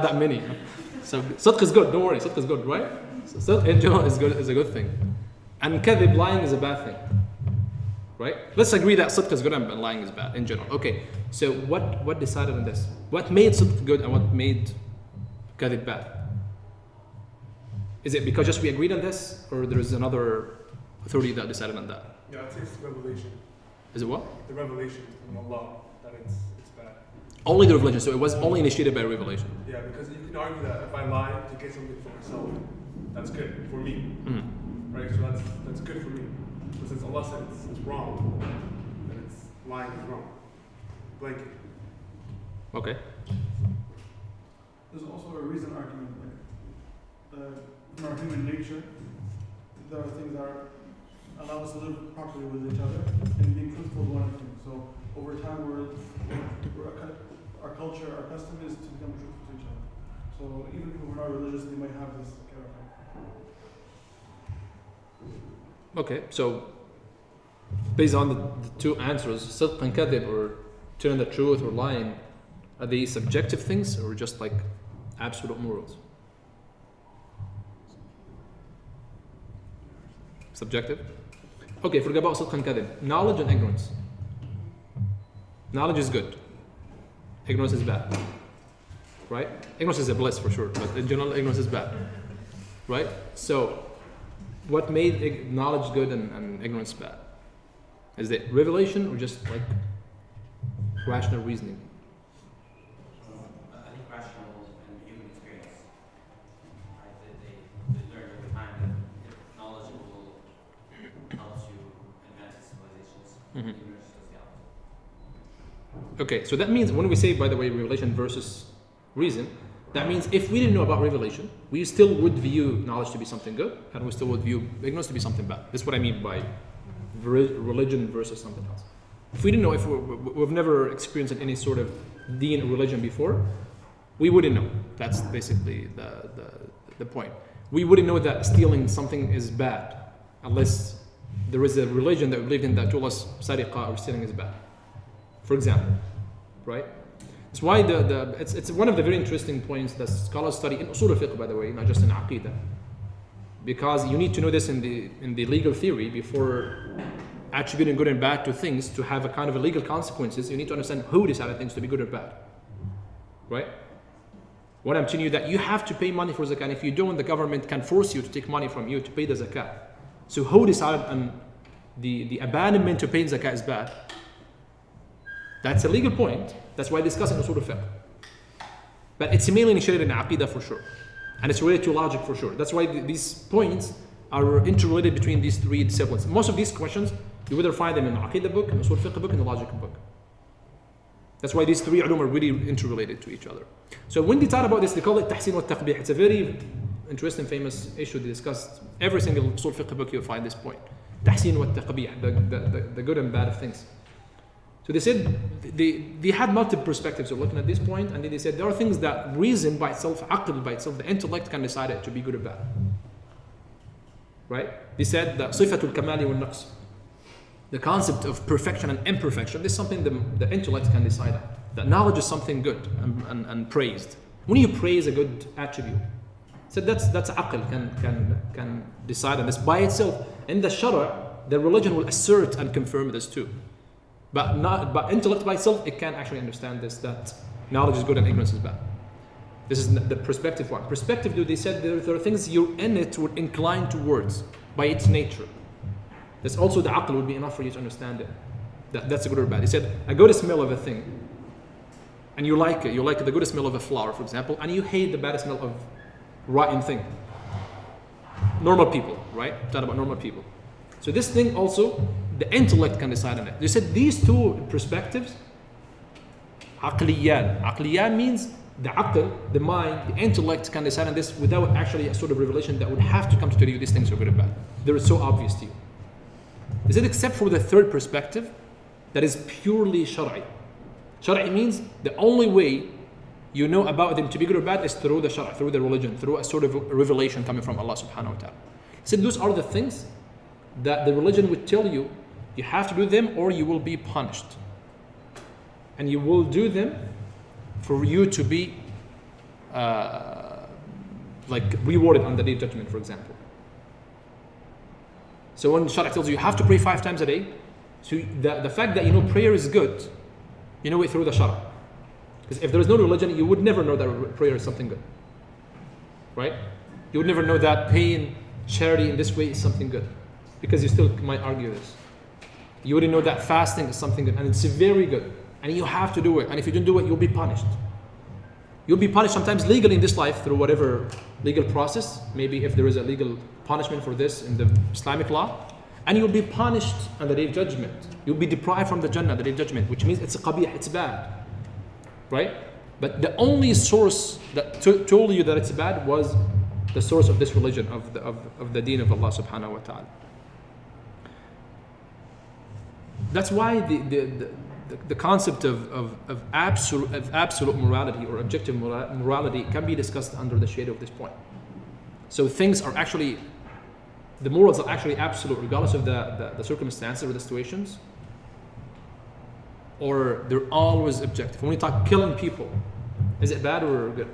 that many. So sidq is good. Don't worry, sidq is good, right? So sidq in general is a good thing, and kadhib, lying, is a bad thing, right? Let's agree that sidq is good and lying is bad in general. Okay. So what decided on this? What made sidq good and what made kadhib bad? Is it because just we agreed on this, or there is another authority that decided on that? Yeah, I'd say it's the revelation. Is it what? The revelation from Allah that it's bad. Only the revelation. So it was only initiated by revelation. Yeah, because you can argue that if I lie to get something for myself, that's good for me, right? So that's good for me. But since Allah said it's wrong, then it's lying is wrong. Blanket. Okay. There's also a reason argument, like in our human nature, there are things that allow us to live properly with each other and being truthful with one another. So over time, our culture, our custom is to become truthful to each other. So even people who are not religious, they might have this character. Okay. So based on the two answers, sidq and kadhib, or telling the truth or lying, are they subjective things or just like absolute morals? Subjective? Okay, forget about sidq and kadhib. Knowledge and ignorance. Knowledge is good. Ignorance is bad. Right? Ignorance is a bliss for sure, but in general, ignorance is bad. Right? So, what made knowledge good and ignorance bad? Is it revelation or just like rational reasoning? I think rational and human experience. Right? They learn over time that knowledge will help you advance civilizations. Ignorance does the opposite. Okay, so that means when we say, by the way, revelation versus reason, that means if we didn't know about revelation, we still would view knowledge to be something good, and we still would view ignorance to be something bad. That's what I mean by religion versus something else. If we didn't know, if we've never experienced any sort of deen or religion before, we wouldn't know. That's basically the point. We wouldn't know that stealing something is bad unless there is a religion that we believed in that told us sariqa or stealing is bad. For example, right? That's why it's one of the very interesting points that scholars study in usul al-fiqh, by the way, not just in aqidah, because you need to know this in the legal theory before attributing good and bad to things to have a kind of legal consequences. You need to understand who decided things to be good or bad, right? What I'm telling you that you have to pay money for zakat, and if you don't, the government can force you to take money from you to pay the zakat. So who decided on the abandonment to pay zakat is bad? That's a legal point. That's why I discuss in usul al-fiqh. But it's mainly initiated in aqidah for sure. And it's related to logic for sure. That's why these points are interrelated between these three disciplines. Most of these questions, you either find them in the aqidah book, in the usul al-fiqh book, and the logic book. That's why these three ulum are really interrelated to each other. So when they talk about this, they call it tahsin wa taqbih. It's a very interesting, famous issue they discussed. Every single usul al-fiqh book you'll find this point. Tahsin wa taqbih, the good and bad of things. So they said they had multiple perspectives of looking at this point, and then they said there are things that reason by itself, aql by itself, the intellect can decide it to be good or bad. Right? They said that sifatul kamali wal naqs, the concept of perfection and imperfection, this is something the intellect can decide on. That knowledge is something good and praised. When you praise a good attribute, so that's aql can decide on this by itself. In the shara, the religion will assert and confirm this too. But intellect by itself, it can't actually understand this, that knowledge is good and ignorance is bad. This is the perspective one. Perspective two, they said there are things you're in it would incline towards by its nature. That's also the aql would be enough for you to understand it. That's a good or bad. They said a good smell of a thing, and you like it. You like the good smell of a flower, for example, and you hate the bad smell of rotten thing. Normal people, right? Talking about normal people. So this thing also, the intellect can decide on it. They said these two perspectives, aqliyan. Aqliyan means the aql, the mind, the intellect can decide on this without actually a sort of revelation that would have to come to tell you these things are good or bad. They're so obvious to you. They said except for the third perspective, that is purely shari. Shari means the only way you know about them to be good or bad is through the shara, through the religion, through a sort of revelation coming from Allah subhanahu wa ta'ala. So those are the things that the religion would tell you, you have to do them or you will be punished. And you will do them for you to be like rewarded on the day of judgment, for example. So when Shara tells you have to pray 5 times a day, so the fact that you know prayer is good, you know it through the Shara. Because if there is no religion, you would never know that prayer is something good. Right? You would never know that paying charity in this way is something good. Because you still might argue this. You wouldn't know that fasting is something good, and it's very good. And you have to do it. And if you don't do it, you'll be punished. You'll be punished sometimes legally in this life through whatever legal process. Maybe if there is a legal punishment for this in the Islamic law. And you'll be punished on the day of judgment. You'll be deprived from the Jannah on the day of judgment, which means it's a qabih, it's bad. Right? But the only source that told you that it's bad was the source of this religion, of the deen of Allah subhanahu wa ta'ala. That's why the concept of absolute morality or objective morality can be discussed under the shade of this point. So things are actually, the morals are actually absolute regardless of the circumstances or the situations, or they're always objective. When we talk killing people, is it bad or good?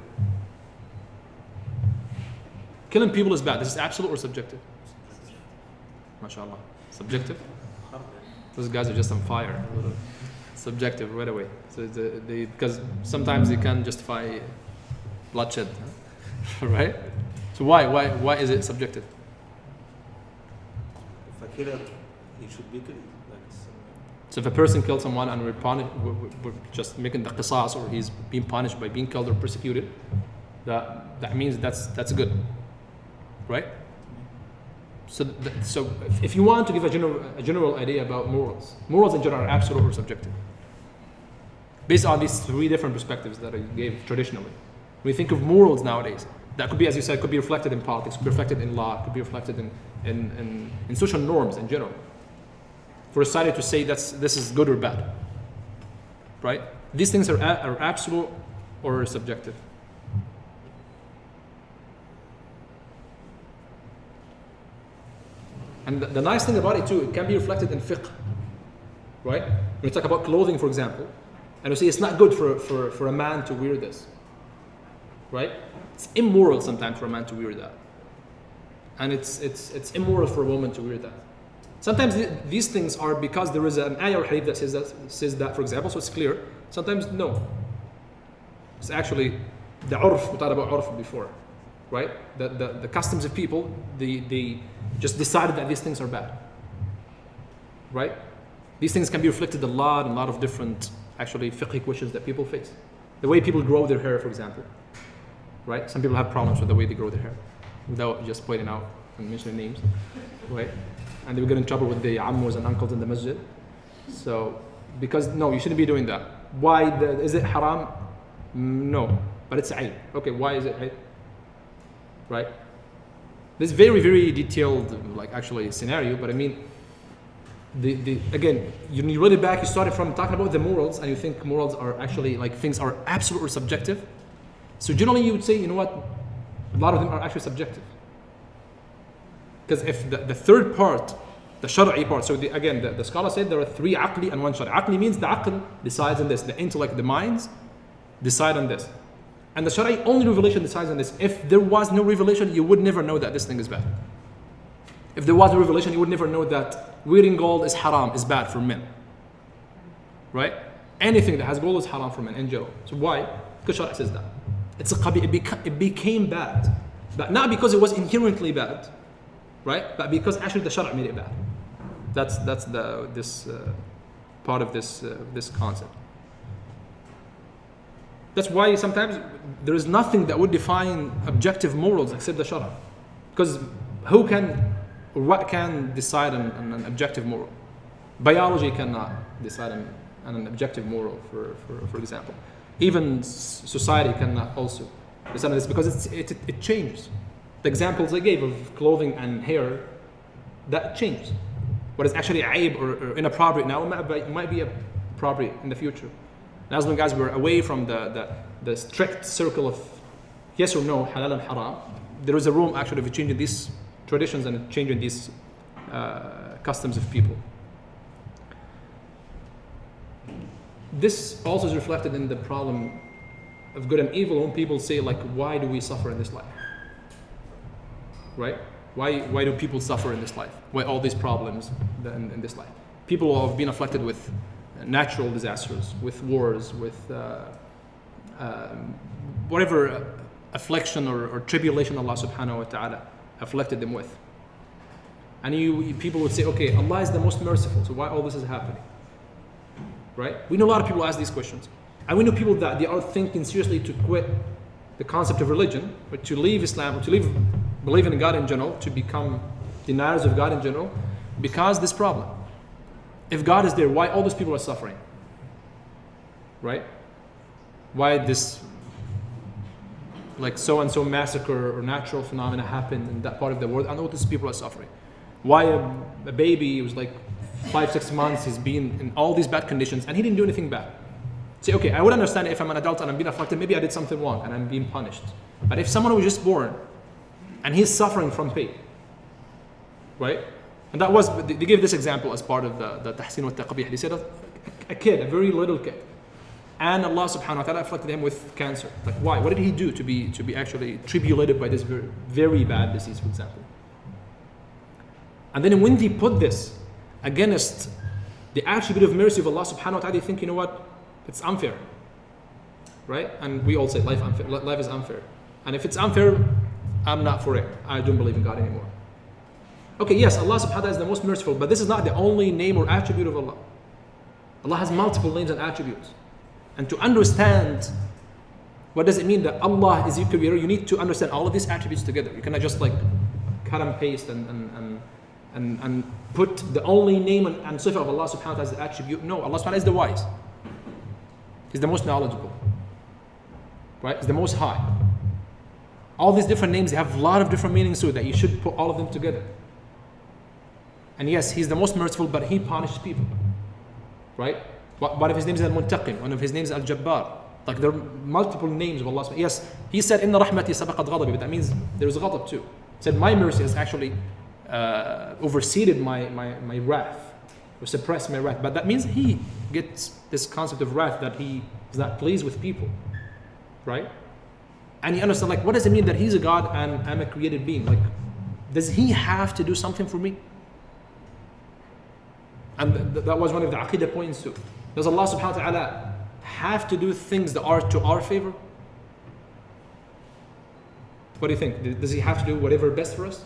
Killing people is bad. This is absolute or subjective? MashaAllah. Subjective? Those guys are just on fire. Subjective right away. So because sometimes they can justify bloodshed, right? So why is it subjective? If I kill him, he should be killed. So if a person kills someone and we're just making the qisas, or he's being punished by being killed or persecuted, that means that's good, right? So if you want to give a general idea about morals in general are absolute or subjective, based on these 3 different perspectives that I gave traditionally. When we think of morals nowadays, that could be, as you said, could be reflected in politics, could be reflected in law, could be reflected in social norms in general. For a society to say this is good or bad, right? These things are absolute or subjective. And the nice thing about it too, it can be reflected in fiqh, right? When we talk about clothing, for example, and we say it's not good for a man to wear this, right? It's immoral sometimes for a man to wear that, and it's immoral for a woman to wear that. Sometimes these things are because there is an ayah or hadith that says that, for example, so it's clear. Sometimes no. It's actually the urf, we talked about urf before, right? The customs of people, they just decided that these things are bad, right? These things can be reflected in a lot of different actually fiqh questions that people face. The way people grow their hair, for example, right? Some people have problems with the way they grow their hair, without just pointing out and mentioning names, right? And they will get in trouble with the ammos and uncles in the masjid. So, because no, you shouldn't be doing that. Why? Is it haram? No, but it's ayb. Okay, why is it ayb? Right? This very, very detailed, like actually scenario, but I mean, again, you read it back, you started from talking about the morals, and you think morals are actually like things are absolute or subjective. So generally you would say, you know what, a lot of them are actually subjective. Because if the third part, the shar'i part, so again, the scholar said there are 3 aqli and 1 shar'i. Aqli means the aql decides on this, the intellect, the minds decide on this. And the shar'i, only revelation decides on this. If there was no revelation, you would never know that this thing is bad. If there was no revelation, you would never know that wearing gold is haram, is bad for men. Right? Anything that has gold is haram for men in general. So why? Because shara says that. It's a qabi, it became bad. But not because it was inherently bad, right? But because actually the shara made it bad. That's this part of this concept. That's why sometimes there is nothing that would define objective morals except the Shara. Because who can, or what can decide on an objective moral? Biology cannot decide on an objective moral, for example. Even society cannot also decide on this because it changes. The examples I gave of clothing and hair, that changes. What is actually aib or inappropriate now might be appropriate in the future. And as long as we're away from the strict circle of yes or no, halal and haram, there is a room actually for changing these traditions and changing these customs of people. This also is reflected in the problem of good and evil when people say, like, why do we suffer in this life? Right? Why do people suffer in this life? Why all these problems in this life? People have been afflicted with natural disasters, with wars, with whatever affliction or tribulation Allah subhanahu wa ta'ala afflicted them with. And people would say, okay, Allah is the most merciful, so why all this is happening? Right? We know a lot of people ask these questions. And we know people that they are thinking seriously to quit the concept of religion, or to leave Islam, or to leave believing in God in general, to become deniers of God in general, because this problem. If God is there, why all those people are suffering? Right? Why this like so and so massacre or natural phenomena happened in that part of the world and all these people are suffering? Why a baby was like 5-6 months, he's been in all these bad conditions and he didn't do anything bad? Say, okay, I would understand if I'm an adult and I'm being afflicted, maybe I did something wrong and I'm being punished. But if someone was just born and he's suffering from pain, right? And that was, they gave this example as part of the tahsin wa taqbih. They said a kid, a very little kid, and Allah subhanahu wa ta'ala afflicted him with cancer. Like, why? What did he do to be actually tribulated by this very, very bad disease, for example? And then when they put this against the attribute of mercy of Allah subhanahu wa ta'ala, they think, you know what? It's unfair. Right? And we all say life is unfair. And if it's unfair, I'm not for it. I don't believe in God anymore. Okay, yes, Allah subhanahu wa ta'ala is the most merciful, but this is not the only name or attribute of Allah. Allah has multiple names and attributes. And to understand what does it mean that Allah is your creator, you need to understand all of these attributes together. You cannot just like cut and paste and put the only name and sifah of Allah subhanahu wa ta'ala as the attribute. No, Allah subhanahu wa ta'ala is the wise. He's the most knowledgeable. Right? He's the most high. All these different names, they have a lot of different meanings to it that you should put all of them together. And yes, he's the most merciful, but he punishes people. Right? One of his names is Al-Muntaqim, one of his names is Al-Jabbar. Like there are multiple names of Allah. Yes, he said, Inna rahmati sabaqat ghadabi, but that means there is ghadab too. He said, my mercy has actually overseeded my wrath, or suppressed my wrath. But that means he gets this concept of wrath, that he is not pleased with people. Right? And he understands, like, what does it mean that he's a God and I'm a created being? Like, does he have to do something for me? And that was one of the aqidah points too. Does Allah subhanahu wa ta'ala have to do things that are to our favor? What do you think? Does he have to do whatever best for us?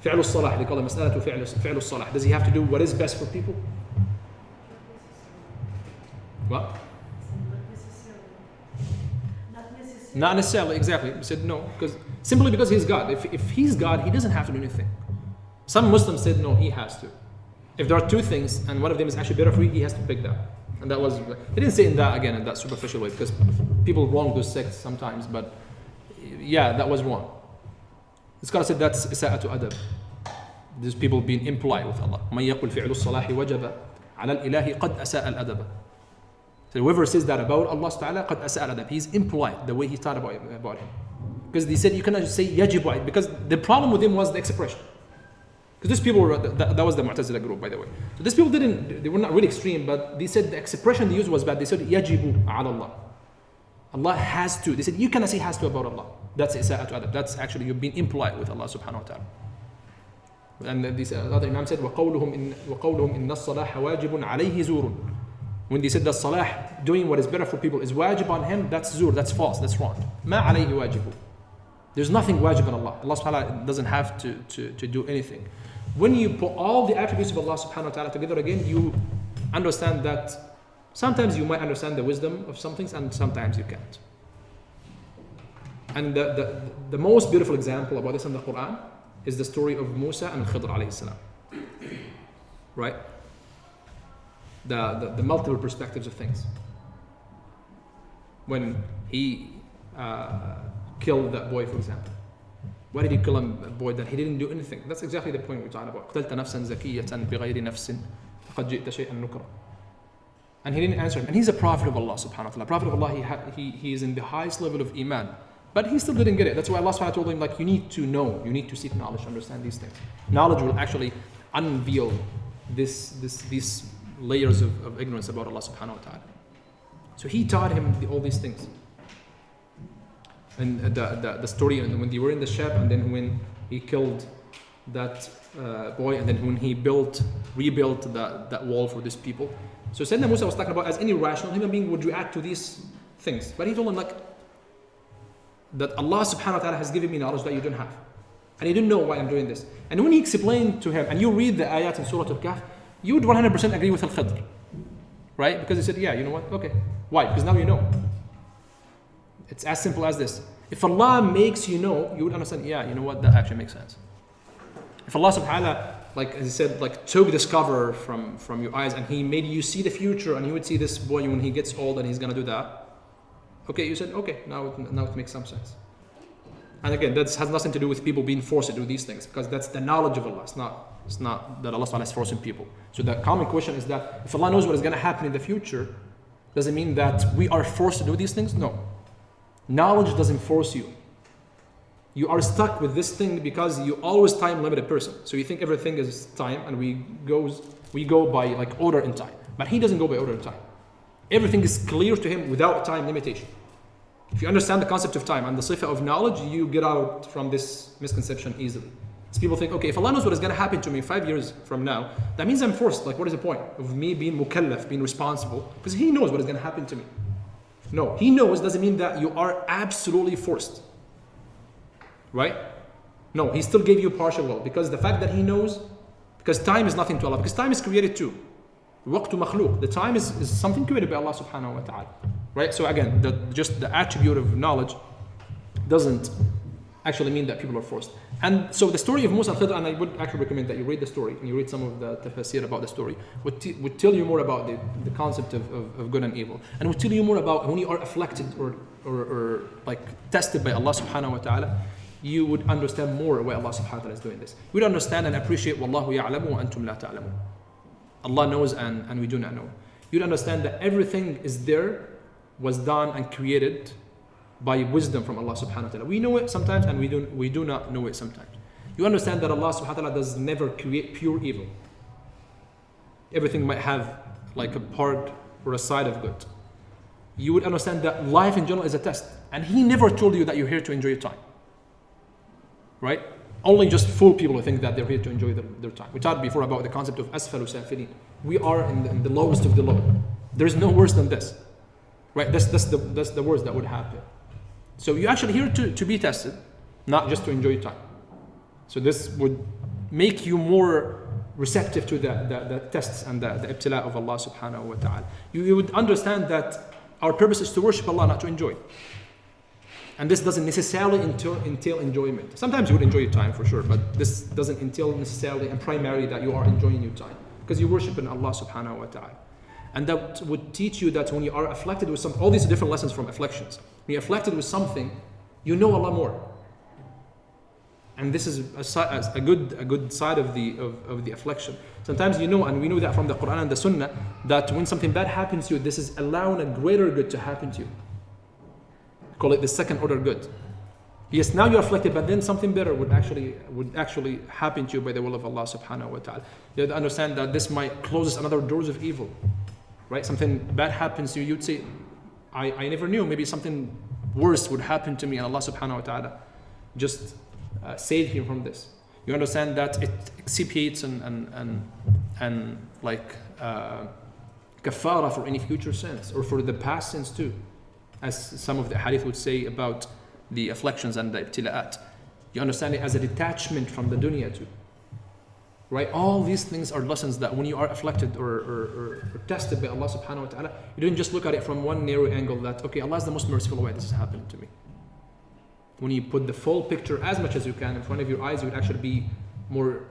فعل الصلاح, they call it مسألة فعل الصلاح. Does he have to do what is best for people? What? Not necessarily, exactly. He said no, simply because he's God. If he's God, he doesn't have to do anything. Some Muslims said no, he has to. If there are two things and one of them is actually better for you, he has to pick that. And that was, he didn't say in that superficial way, because people wrong those sects sometimes, but yeah, that was wrong. The scholar said that's isa'atu adab. These people being impolite with Allah. مَنْ يَقُلْ فِعْلُ الصَّلَاحِ وَجَبَ عَلَى الْإِلَهِ قَدْ أَسَاءَ الْأَدَبَ. So whoever says that about Allah ta'ala, قَدْ أَسَاءَ الْأَدَبَ. He's impolite, the way he thought about him. Because they said you cannot just say يَجِبُ, because the problem with him was the expression. Because these people were, that was the Mu'tazila group, by the way. So these people they were not really extreme, but they said the expression they used was bad. They said يَجِبُ عَلَى Allah. Allah has to. They said you cannot say has to about Allah. That's isa'atu adab. That's actually you're being impolite with Allah subhanahu wa ta'ala. And this other Imam said وَقَوْلُهُمْ إِنَّ الصَّلَاحَ وَاجِبٌ عَلَيْهِ زُورٌ. When they said that salah, doing what is better for people, is wajib on him, that's zur, that's false, that's wrong. مَا عَلَيْهِ وَاجِبٌ. There's nothing wajib on Allah. Allah subhanahu wa ta'ala doesn't have to do anything. When you put all the attributes of Allah subhanahu wa ta'ala together again, you understand that Sometimes you might understand the wisdom of some things and sometimes you can't. And the most beautiful example about this in the Quran is the story of Musa and Khidr alayhi salam. Right? The multiple perspectives of things. When he killed that boy, for example. Why did he kill a boy that he didn't do anything? That's exactly the point we're talking about. قتلت نفسا زكية بغير نفس فقد جئت شيئا نكرا. And he didn't answer him. And he's a prophet of Allah subhanahu wa ta'ala. Prophet of Allah, he is in the highest level of iman. But he still didn't get it. That's why Allah subhanahu wa ta'ala told him, like, you need to know, you need to seek knowledge, understand these things. Knowledge will actually unveil these layers of ignorance about Allah subhanahu wa ta'ala. So he taught him all these things. And the story when they were in the ship, and then when he killed that boy, and then when he rebuilt that wall for these people. So Sayyidina Musa was talking about as any rational human being would react to these things. But he told him, like, that Allah subhanahu wa ta'ala has given me knowledge that you don't have. And he didn't know why I'm doing this. And when he explained to him, and you read the ayat in Surah Al-Kahf, you would 100% agree with Al-Khidr. Right? Because he said, yeah, you know what? Okay. Why? Because now you know. It's as simple as this. If Allah makes you know, you would understand, yeah, you know what? That actually makes sense. If Allah subhanahu wa ta'ala, like as he said, like took this cover from your eyes and he made you see the future, and you would see this boy when he gets old and he's going to do that. Okay, you said, okay, now it makes some sense. And again, that has nothing to do with people being forced to do these things, because that's the knowledge of Allah. It's not that Allah is forcing people. So the common question is that if Allah knows what is going to happen in the future, does it mean that we are forced to do these things? No. Knowledge doesn't force you. You are stuck with this thing because you always time limited person. So you think everything is time, and we go by like order in time. But he doesn't go by order in time. Everything is clear to him without time limitation. If you understand the concept of time and the sifa of knowledge, you get out from this misconception easily. So people think, okay, if Allah knows what is going to happen to me 5 years from now, that means I'm forced. Like, what is the point of me being mukallaf, being responsible? Because he knows what is going to happen to me. No, he knows doesn't mean that you are absolutely forced. Right? No, he still gave you partial will, because the fact that he knows, because time is nothing to Allah, because time is created too. Waqtu makhluq. The time is something created by Allah subhanahu wa ta'ala. Right? So again, just the attribute of knowledge doesn't actually mean that people are forced. And so the story of Musa al-Khidr, and I would actually recommend that you read the story and you read some of the tafsir about the story, would tell you more about the concept of good and evil. And would tell you more about when you are afflicted or like tested by Allah subhanahu wa ta'ala, you would understand more why Allah subhanahu wa ta'ala is doing this. You would understand and appreciate Wallahu ya'lamu wa antum la ta'lamun. Allah knows and we do not know. You'd understand that everything is there, was done and created by wisdom from Allah subhanahu wa ta'ala. We know it sometimes and we do not know it sometimes. You understand that Allah subhanahu wa ta'ala does never create pure evil. Everything might have like a part or a side of good. You would understand that life in general is a test, and He never told you that you're here to enjoy your time. Right? Only just fool people who think that they're here to enjoy their time. We talked before about the concept of asfalu safilin. We are in the lowest of the low. There's no worse than this. Right? That's the worst that would happen. So you're actually here to be tested, not just to enjoy your time. So this would make you more receptive to the tests and the ibtila of Allah subhanahu wa ta'ala. You would understand that our purpose is to worship Allah, not to enjoy. And this doesn't necessarily entail enjoyment. Sometimes you would enjoy your time for sure, but this doesn't entail necessarily and primarily that you are enjoying your time, because you're worshiping Allah subhanahu wa ta'ala. And that would teach you that when you are afflicted with all these different lessons from afflictions, when you're afflicted with something, you know Allah more. And this is a good side of the affliction. Sometimes you know, and we know that from the Quran and the Sunnah, that when something bad happens to you, this is allowing a greater good to happen to you. Call it the second order good. Yes, now you're afflicted, but then something better would actually happen to you by the will of Allah subhanahu wa ta'ala. You have to understand that this might close another doors of evil. Right? Something bad happens to you, you'd say, I never knew, maybe something worse would happen to me, and Allah subhanahu wa ta'ala just saved him from this. You understand that it expiates and like kafara for any future sins, or for the past sins too, as some of the hadith would say about the afflictions and the ibtila'at. You understand it as a detachment from the dunya too. right? All these things are lessons that when you are afflicted or tested by Allah subhanahu wa ta'ala, you didn't just look at it from one narrow angle that, okay, Allah is the most merciful way this is happening to me. When you put the full picture as much as you can in front of your eyes, you would actually be more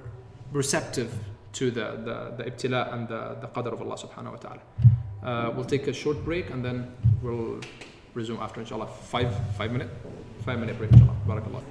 receptive to the ibtila and the qadr of Allah subhanahu wa ta'ala. We'll take a short break and then we'll resume after, inshallah. 5 minute break, inshallah. Barakallah.